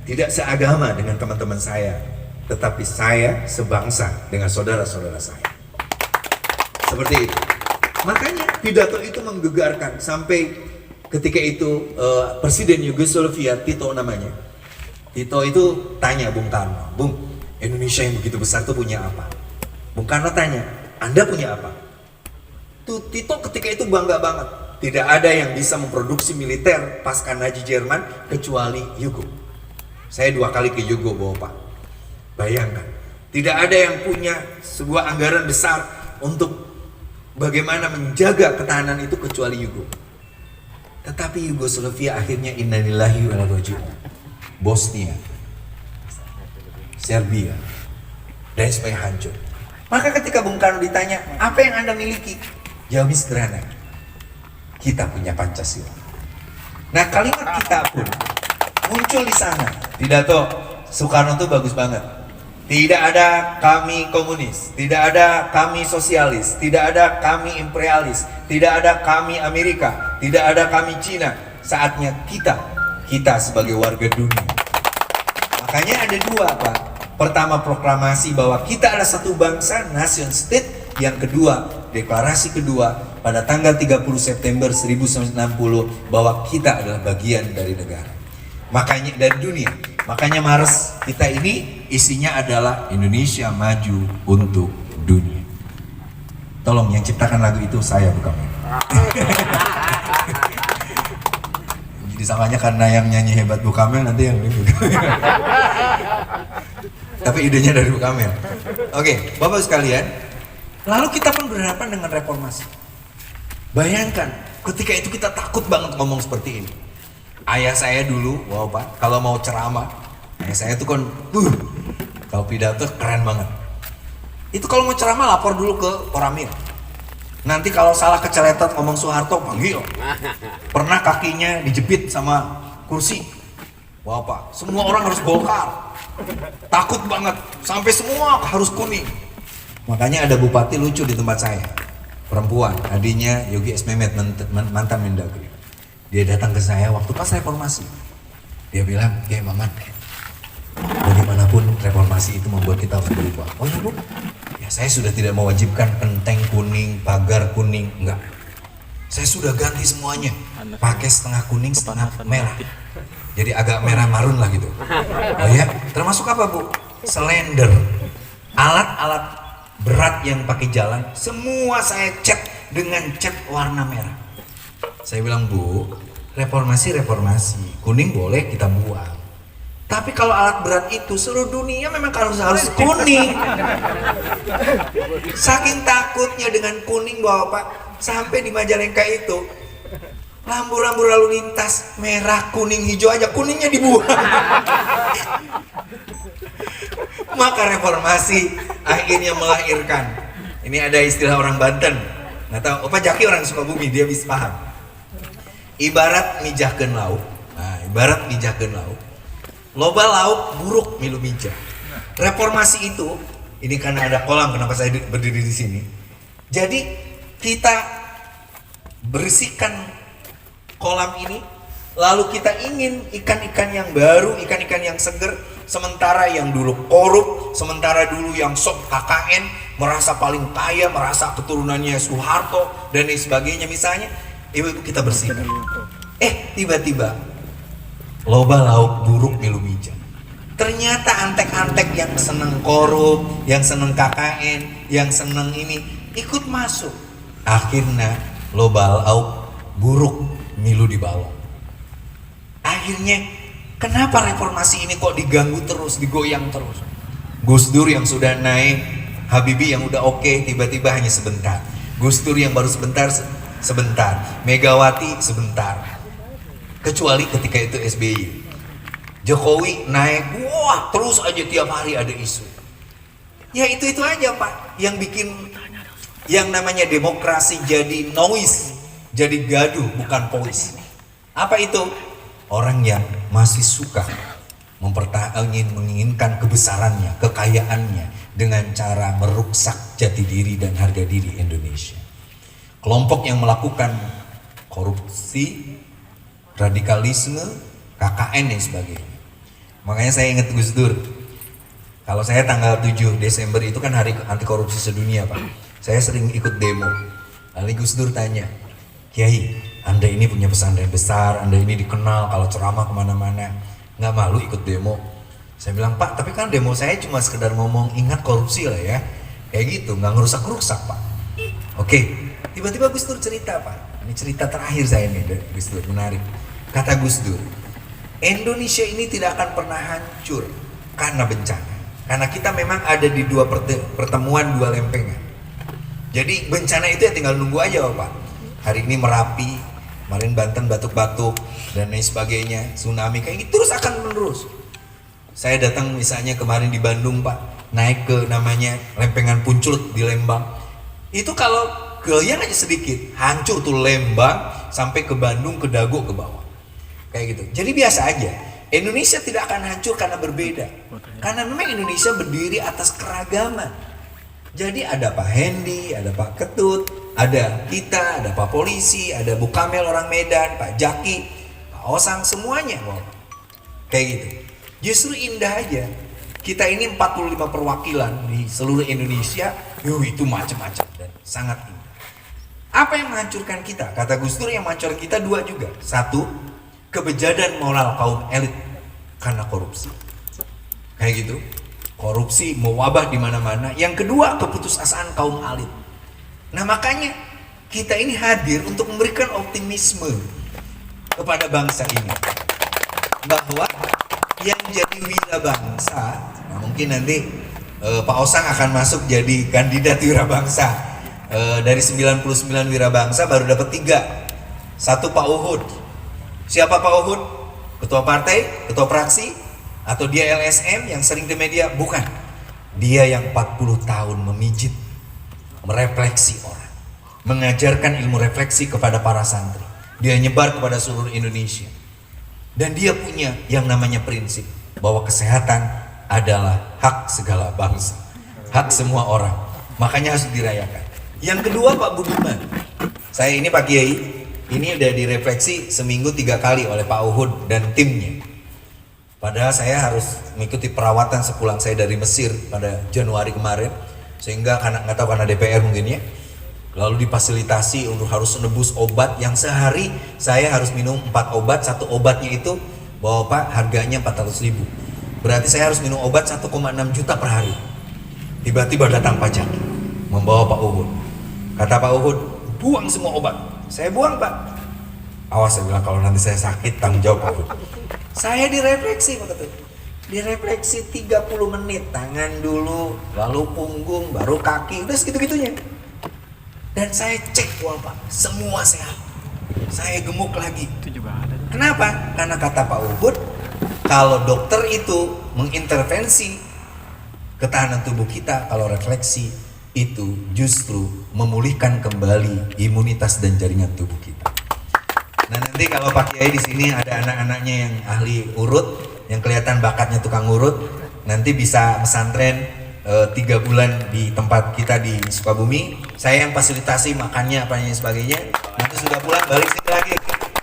tidak seagama dengan teman-teman saya, tetapi saya sebangsa dengan saudara-saudara saya. Seperti itu. Makanya pidato itu menggegarkan sampai ketika itu Presiden Yugoslavia, Tito namanya. Tito itu tanya Bung Karno, Bung, Indonesia yang begitu besar itu punya apa? Bung Karno tanya, Anda punya apa? Tuh Tito ketika itu bangga banget. Tidak ada yang bisa memproduksi militer pasca Nazi Jerman kecuali Yugo. Saya 2 kali ke Yugo, Bapak. Bayangkan, tidak ada yang punya sebuah anggaran besar untuk bagaimana menjaga ketahanan itu kecuali Yugo. Tetapi Yugoslavia akhirnya innalillahi wa inna ilaihi raji'un. Bosnia, Serbia, dan sebagainya hancur. Maka ketika Bung Karno ditanya, apa yang Anda miliki? Jawabnya sederhana, kita punya Pancasila. Nah, kalimat kita pun muncul di sana. Pidato Soekarno itu bagus banget. Tidak ada kami komunis, tidak ada kami sosialis, tidak ada kami imperialis, tidak ada kami Amerika, tidak ada kami Cina. Saatnya kita sebagai warga dunia. Makanya ada 2, Pak. Pertama, proklamasi bahwa kita adalah satu bangsa, nation state. Yang kedua, deklarasi kedua pada tanggal 30 September 1960 bahwa kita adalah bagian dari negara. Makanya dari dunia. Makanya Mars kita ini isinya adalah Indonesia maju untuk dunia. Tolong yang ciptakan lagu itu saya bukan. Jadi samanya karena yang nyanyi hebat Bu Kamel nanti yang ini. Tapi idenya dari Bu Kamel. Oke, Bapak sekalian, lalu kita pun berhadapan dengan reformasi. Bayangkan, ketika itu kita takut banget ngomong seperti ini. Ayah saya dulu, wow Pak, kalau mau ceramah, ayah saya tuh kan, kalau pidato keren banget. Itu kalau mau ceramah lapor dulu ke Koramil. Nanti kalau salah keceletot ngomong Soeharto, panggil. Pernah kakinya dijepit sama kursi. Wow Pak, semua orang harus bongkar. Takut banget, sampai semua harus kuning. Makanya ada bupati lucu di tempat saya, perempuan, adiknya Yogi S. Mehmet, mantan Mendagri. Dia datang ke saya waktu pas reformasi. Dia bilang, "Kiai Mamat, bagaimanapun reformasi itu membuat kita harus berubah." Oh ya Bu, ya saya sudah tidak mewajibkan penteng kuning, pagar kuning, enggak. Saya sudah ganti semuanya, pakai setengah kuning, setengah merah. Jadi agak merah marun lah gitu. Oh ya, termasuk apa Bu? Selender, alat-alat berat yang pakai jalan, semua saya cat dengan cat warna merah. Saya bilang, Bu, reformasi, kuning boleh kita buang. Tapi kalau alat berat itu seluruh dunia memang harus kuning. Saking takutnya dengan kuning Bapak, sampai di Majalengka itu lampu-lampu lalu lintas merah, kuning, hijau aja, kuningnya dibuang. Maka reformasi akhirnya melahirkan. Ini ada istilah orang Banten. Nggak tahu, Opa Jaki orang Sukabumi, dia bisa paham. Ibarat mijahkeun lauk. Nah, ibarat mijahkeun lauk. Loba lauk buruk milu mijah. Reformasi itu, ini karena ada kolam, kenapa saya berdiri di sini. Jadi kita bersihkan kolam ini, lalu kita ingin ikan-ikan yang baru, ikan-ikan yang seger. Sementara yang dulu korup, sementara dulu yang sok KKN, merasa paling kaya, merasa keturunannya Soeharto dan lain sebagainya misalnya, ibu-ibu kita bersihkan. Tiba-tiba loba lauk buruk milu mijah. Ternyata antek-antek yang seneng korup, yang seneng KKN, yang seneng ini ikut masuk. Akhirnya loba lauk buruk milu dibalong. Akhirnya kenapa reformasi ini kok diganggu terus, digoyang terus? Gus Dur yang sudah naik, Habibie yang udah oke, tiba-tiba hanya sebentar. Gus Dur yang baru sebentar, Megawati sebentar. Kecuali ketika itu SBY. Jokowi naik, wah terus aja tiap hari ada isu. Ya itu aja Pak, yang bikin yang namanya demokrasi jadi noise, jadi gaduh bukan polis. Apa itu? Orang yang masih suka menginginkan kebesarannya, kekayaannya dengan cara merusak jati diri dan harga diri Indonesia. Kelompok yang melakukan korupsi, radikalisme, KKN dan sebagainya. Makanya saya ingat Gus Dur. Kalau saya tanggal 7 Desember itu kan hari anti korupsi sedunia Pak. Saya sering ikut demo. Lalu Gus Dur tanya, "Kiai, Anda ini punya pesantren besar, Anda ini dikenal kalau ceramah kemana-mana, nggak malu ikut demo?" Saya bilang, "Pak, tapi kan demo saya cuma sekedar ngomong ingat korupsi lah ya." Kayak gitu, nggak ngerusak-rusak Pak. Oke, tiba-tiba Gus Dur cerita Pak. Ini cerita terakhir saya nih dari Gus Dur, menarik. Kata Gus Dur, Indonesia ini tidak akan pernah hancur karena bencana. Karena kita memang ada di dua pertemuan, dua lempengan. Jadi bencana itu ya tinggal nunggu aja Pak. Hari ini Merapi, kemarin Banten batuk-batuk dan lain sebagainya, tsunami kayak gitu terus akan menerus. Saya datang misalnya kemarin di Bandung Pak, naik ke namanya lempengan Punculut di Lembang. Itu kalau goyang aja sedikit, hancur tuh Lembang sampai ke Bandung, ke Dago, ke bawah. Kayak gitu. Jadi biasa aja. Indonesia tidak akan hancur karena berbeda. Karena memang Indonesia berdiri atas keragaman. Jadi ada Pak Hendi, ada Pak Ketut, ada kita, ada Pak Polisi, ada Bu Kamel orang Medan, Pak Jaki, Pak Osang, semuanya. Kayak gitu. Justru indah aja. Kita ini 45 perwakilan di seluruh Indonesia, itu macam-macam dan sangat indah. Apa yang menghancurkan kita? Kata Gus Dur, yang menghancurkan kita dua juga. Satu, kebejadan moral kaum elit karena korupsi. Kayak gitu. Korupsi mewabah di mana-mana. Yang kedua, keputusasaan kaum elit. Nah, makanya kita ini hadir untuk memberikan optimisme kepada bangsa ini. Bahwa yang jadi wirabangsa, nah mungkin nanti Pak Osang akan masuk jadi kandidat wirabangsa. Dari 99 wirabangsa baru dapat 3. 1 Pak Uhud. Siapa Pak Uhud? Ketua partai, ketua fraksi, atau dia LSM yang sering di media? Bukan. Dia yang 40 tahun memijit, merefleksi orang, mengajarkan ilmu refleksi kepada para santri. Dia nyebar kepada seluruh Indonesia. Dan dia punya yang namanya prinsip bahwa kesehatan adalah hak segala bangsa, hak semua orang. Makanya harus dirayakan. Yang kedua Pak Budiman. Saya ini Pak Kiai, ini udah direfleksi seminggu 3 kali oleh Pak Uhud dan timnya. Padahal saya harus mengikuti perawatan sepulang saya dari Mesir pada Januari kemarin, sehingga karena nggak tahu karena DPR mungkin ya. Lalu difasilitasi untuk harus nebus obat yang sehari saya harus minum 4 obat. 1 obatnya itu bahwa Pak harganya 400.000. Berarti saya harus minum obat 1,6 juta per hari. Tiba-tiba datang pajak membawa Pak Uhud. Kata Pak Uhud, buang semua obat. Saya buang Pak. Awas, saya bilang, kalau nanti saya sakit tanggung jawab Pak Uhud. Saya direfleksi Pak Ketua. Direfleksi 30 menit. Tangan dulu, lalu punggung, baru kaki. Udah segitu-gitunya. Dan saya cek wah Pak, semua sehat. Saya gemuk lagi. Itu juga ada. Kenapa? Karena kata Pak Uhud, kalau dokter itu mengintervensi ketahanan tubuh kita, kalau refleksi itu justru memulihkan kembali imunitas dan jaringan tubuh kita. Nah, nanti kalau Pak Kiai di sini ada anak-anaknya yang ahli urut, yang kelihatan bakatnya tukang urut, nanti bisa pesantren 3 bulan di tempat kita di Sukabumi. Saya yang fasilitasi makannya, apanya sebagainya. Nanti sudah pulang balik sini lagi,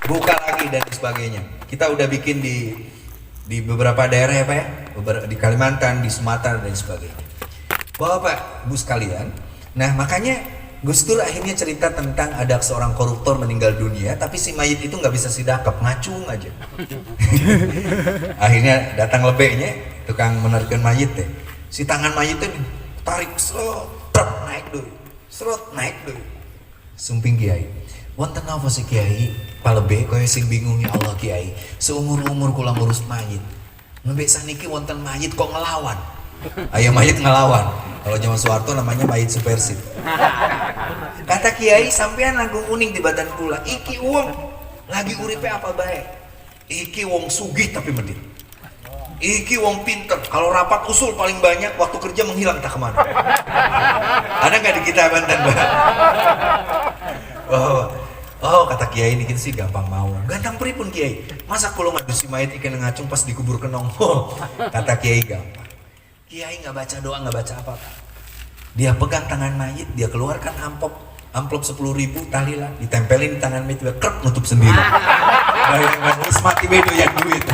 buka lagi dan sebagainya. Kita udah bikin di beberapa daerah ya Pak ya, di Kalimantan, di Sumatera dan sebagainya. Bapak, Bu sekalian, nah makanya Gus Dur akhirnya cerita tentang ada seorang koruptor meninggal dunia, tapi si mayit itu nggak bisa sidakap, ngacung aja. Akhirnya datang lebeknya, tukang meneruskan mayit deh. Si tangan mayitnya tarik, serot naik dulu, serot naik dulu. Sumping Kiai, wonten apa sih Kiai? Palebe kaya sing bingung ya Allah Kiai. Seumur-umur kula ngurus mayit. Ngebek saniki wonten mayit kok ngelawan. Ayo mayit ngelawan. Kalau zaman Soeharto namanya mayit subversif. Kata Kiai, sampean langkung uning di badan kula. Iki wong lagi uripe apa baik? Iki wong sugih tapi medit. Iki wong pinter. Kalau rapat usul paling banyak, waktu kerja menghilang tak kemana. Ada nggak di kita Banten, Mbak? Oh, kata Kiai ini kita sih gampang mau. Gantang pripun Kiai? Masa kalau ngadusi mayit ikan ngacung pas dikubur kenong. Kata Kiai gampang. Kiai nggak baca doa, nggak baca apa-apa. Dia pegang tangan mayit, dia keluarkan amplop 10.000 tahlilah, ditempelin di tangan mayit, dia krep nutup sendiri. Bayangkan terus mati bedo yang duit.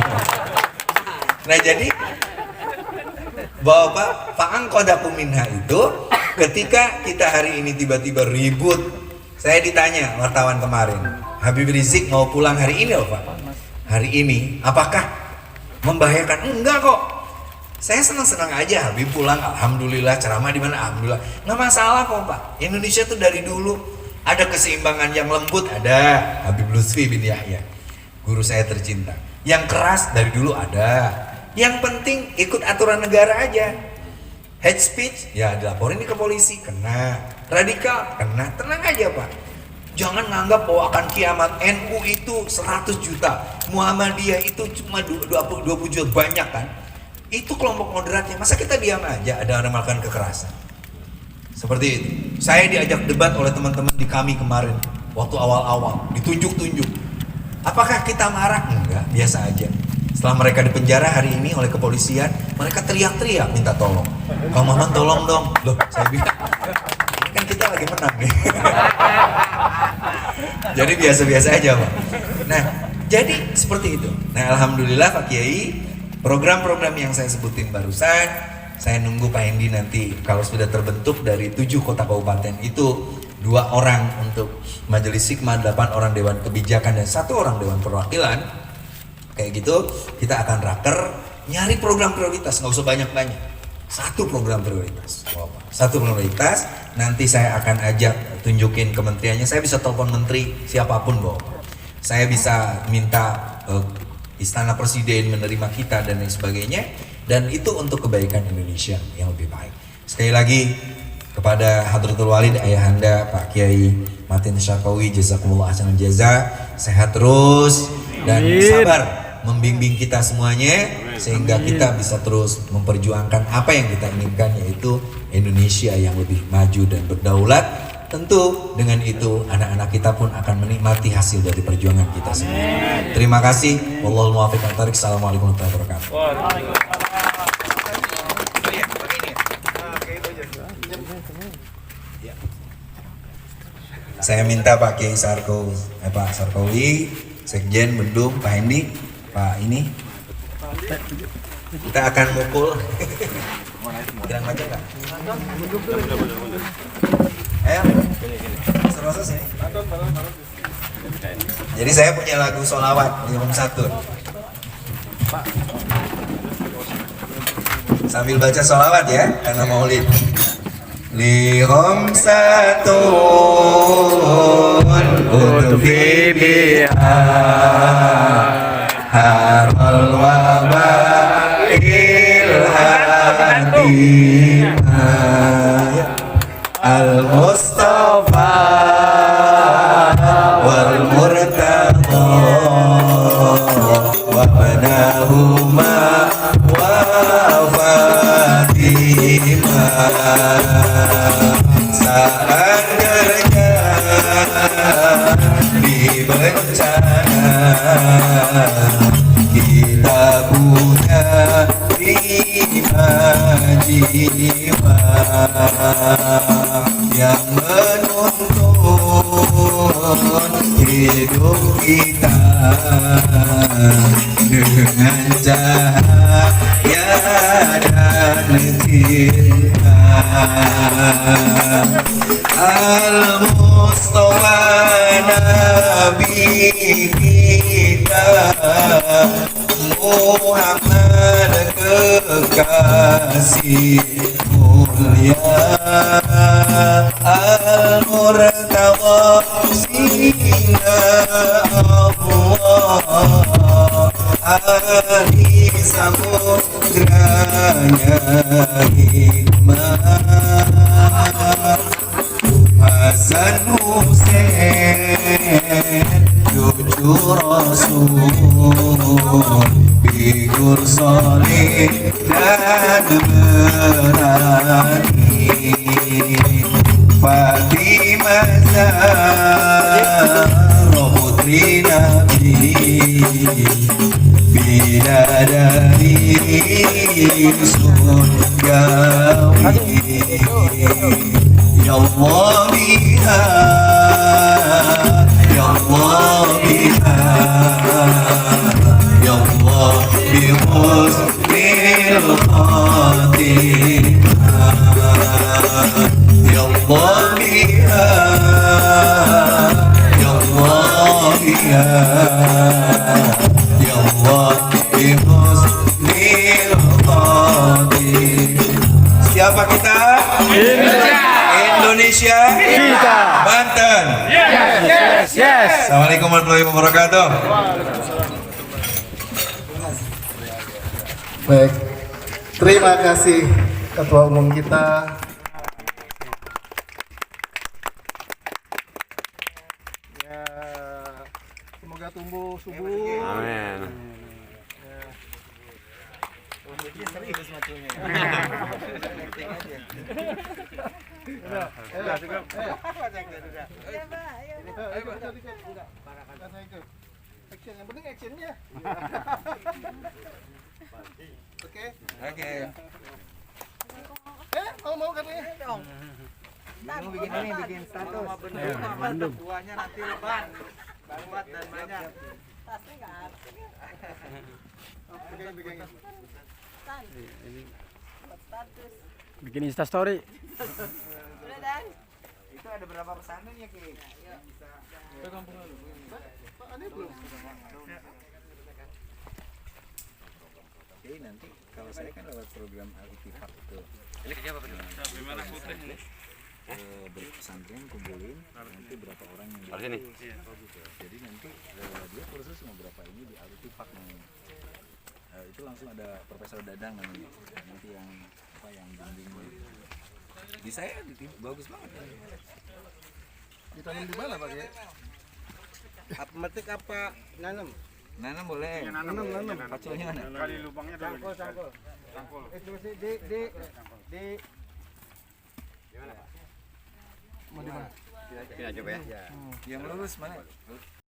Nah jadi Bapak fa'angqadakum minha itu ketika kita hari ini tiba-tiba ribut. Saya ditanya wartawan kemarin, Habib Rizik mau pulang hari ini loh Pak. Hari ini apakah membahayakan? Enggak kok. Saya senang-senang aja Habib pulang, alhamdulillah. Ceramah di mana? Alhamdulillah. Nggak masalah kok Pak. Indonesia tuh dari dulu ada keseimbangan yang lembut, ada Habib Lutfi bin Yahya, guru saya tercinta. Yang keras dari dulu ada. Yang penting ikut aturan negara aja. Hate speech ya dilaporin ke polisi, kena. Radikal kena. Tenang aja Pak. Jangan nganggap bahwa akan kiamat. NU itu 100 juta, Muhammadiyah itu cuma 20 juta, banyak kan. Itu kelompok moderatnya. Masa kita diam aja ada orang melakukan kekerasan seperti itu? Saya diajak debat oleh teman-teman di kami kemarin waktu awal-awal, ditunjuk-tunjuk. Apakah kita marah? Enggak, biasa aja. Setelah mereka dipenjara hari ini oleh kepolisian, mereka teriak-teriak minta tolong. Kang Maman tolong dong. Loh, saya bilang, ini kan kita lagi menang nih. Jadi biasa-biasa aja Pak. Nah, jadi seperti itu. Nah, alhamdulillah Pak Kiai, program-program yang saya sebutin barusan, saya nunggu Pak Hendi nanti kalau sudah terbentuk dari 7 kota kabupaten itu 2 orang untuk Majelis Hikmah, 8 orang Dewan Kebijakan, dan 1 orang Dewan Perwakilan. Kayak gitu, kita akan raker, nyari program prioritas, nggak usah banyak-banyak. 1 program prioritas. Satu prioritas, nanti saya akan ajak, tunjukin kementeriannya. Saya bisa telepon menteri siapapun, saya bisa minta Istana Presiden menerima kita dan lain sebagainya. Dan itu untuk kebaikan Indonesia yang lebih baik. Sekali lagi, kepada Hadratul Walid Ayahanda Pak Kiai Matin Syarqawi, jazakumullah ahsanal jaza, sehat terus dan sabar membimbing kita semuanya sehingga kita bisa terus memperjuangkan apa yang kita inginkan, yaitu Indonesia yang lebih maju dan berdaulat. Tentu dengan itu anak-anak kita pun akan menikmati hasil dari perjuangan kita semua. Terima kasih. Wallahul muwaffiq wal thariq. Assalamualaikum warahmatullahi wabarakatuh. Saya minta Pak Kiai Pak Sarkowi, Sekjen Bendung, Pak Hendi, Pak ini, kita akan mukul. Kirang macam nggak? Ayo, proses ini. Jadi saya punya lagu sholawat di Om Satun. Sambil baca sholawat ya, karena maulid. Li khamsatun udfi biha haral wabail hatimah al-Mustafa wal Murtada wa banahuma wa Fatimah. Seandainya di bencana kita punya 5 jiwa yang menuntun hidup kita dengan cahaya dan cinta. Al-Mustafa Nabi kita, Muhammad kekasih mulia, Al-Murtada Sina Allah, ahli samudranya hikmah, Hasan Hussein cucu Rasul, figur soleh dan berani, Fatimah Zahra putri Nabi, bidadari surgawi. Ya Allah biha, Ya Allah biha, Ya Allah bi husnil khatimah, Ya Allah biha, Ya Allah biha, Ya Allah bi husnil khatimah. Siapa kita? Indonesia kita, Banten. Yes. Assalamualaikum warahmatullahi wabarakatuh. Baik, terima kasih Ketua Umum kita. Ya, semoga tumbuh subur. Amin. Serius macunya. Action, yang penting actionnya. Oke. Mau katanya. Mau bikin ini, bikin status. Bendung. Tuanya nanti lebar. Buat dan banyak. Tasnya nggak arti. Bikin. Status. Bikin Insta story. Udah dan. Itu ada berapa pesantren ya, Ki? Yang bisa. Pak, ini belum. Jadi nanti kalau saya kan lewat program Al-Ittifaq itu. Ini kerja apa Pak? Gimana putih ini? Berpesantren kumpulin nanti berapa orang yang Harus ini. Jadi nanti dia kursus sama berapa ini di Al-Ittifaq nih. Itu langsung ada Profesor Dadang namanya. Nanti yang apa yang bimbing di saya bagus banget. Ditanam di mana Pak ya? Apa metik apa nanam? Nanam boleh. Nanam. Paculnya mana? Kali lubangnya dulu. Sangkul. Itu masih di Mau di mana? Kita coba ya. Yang lurus mana?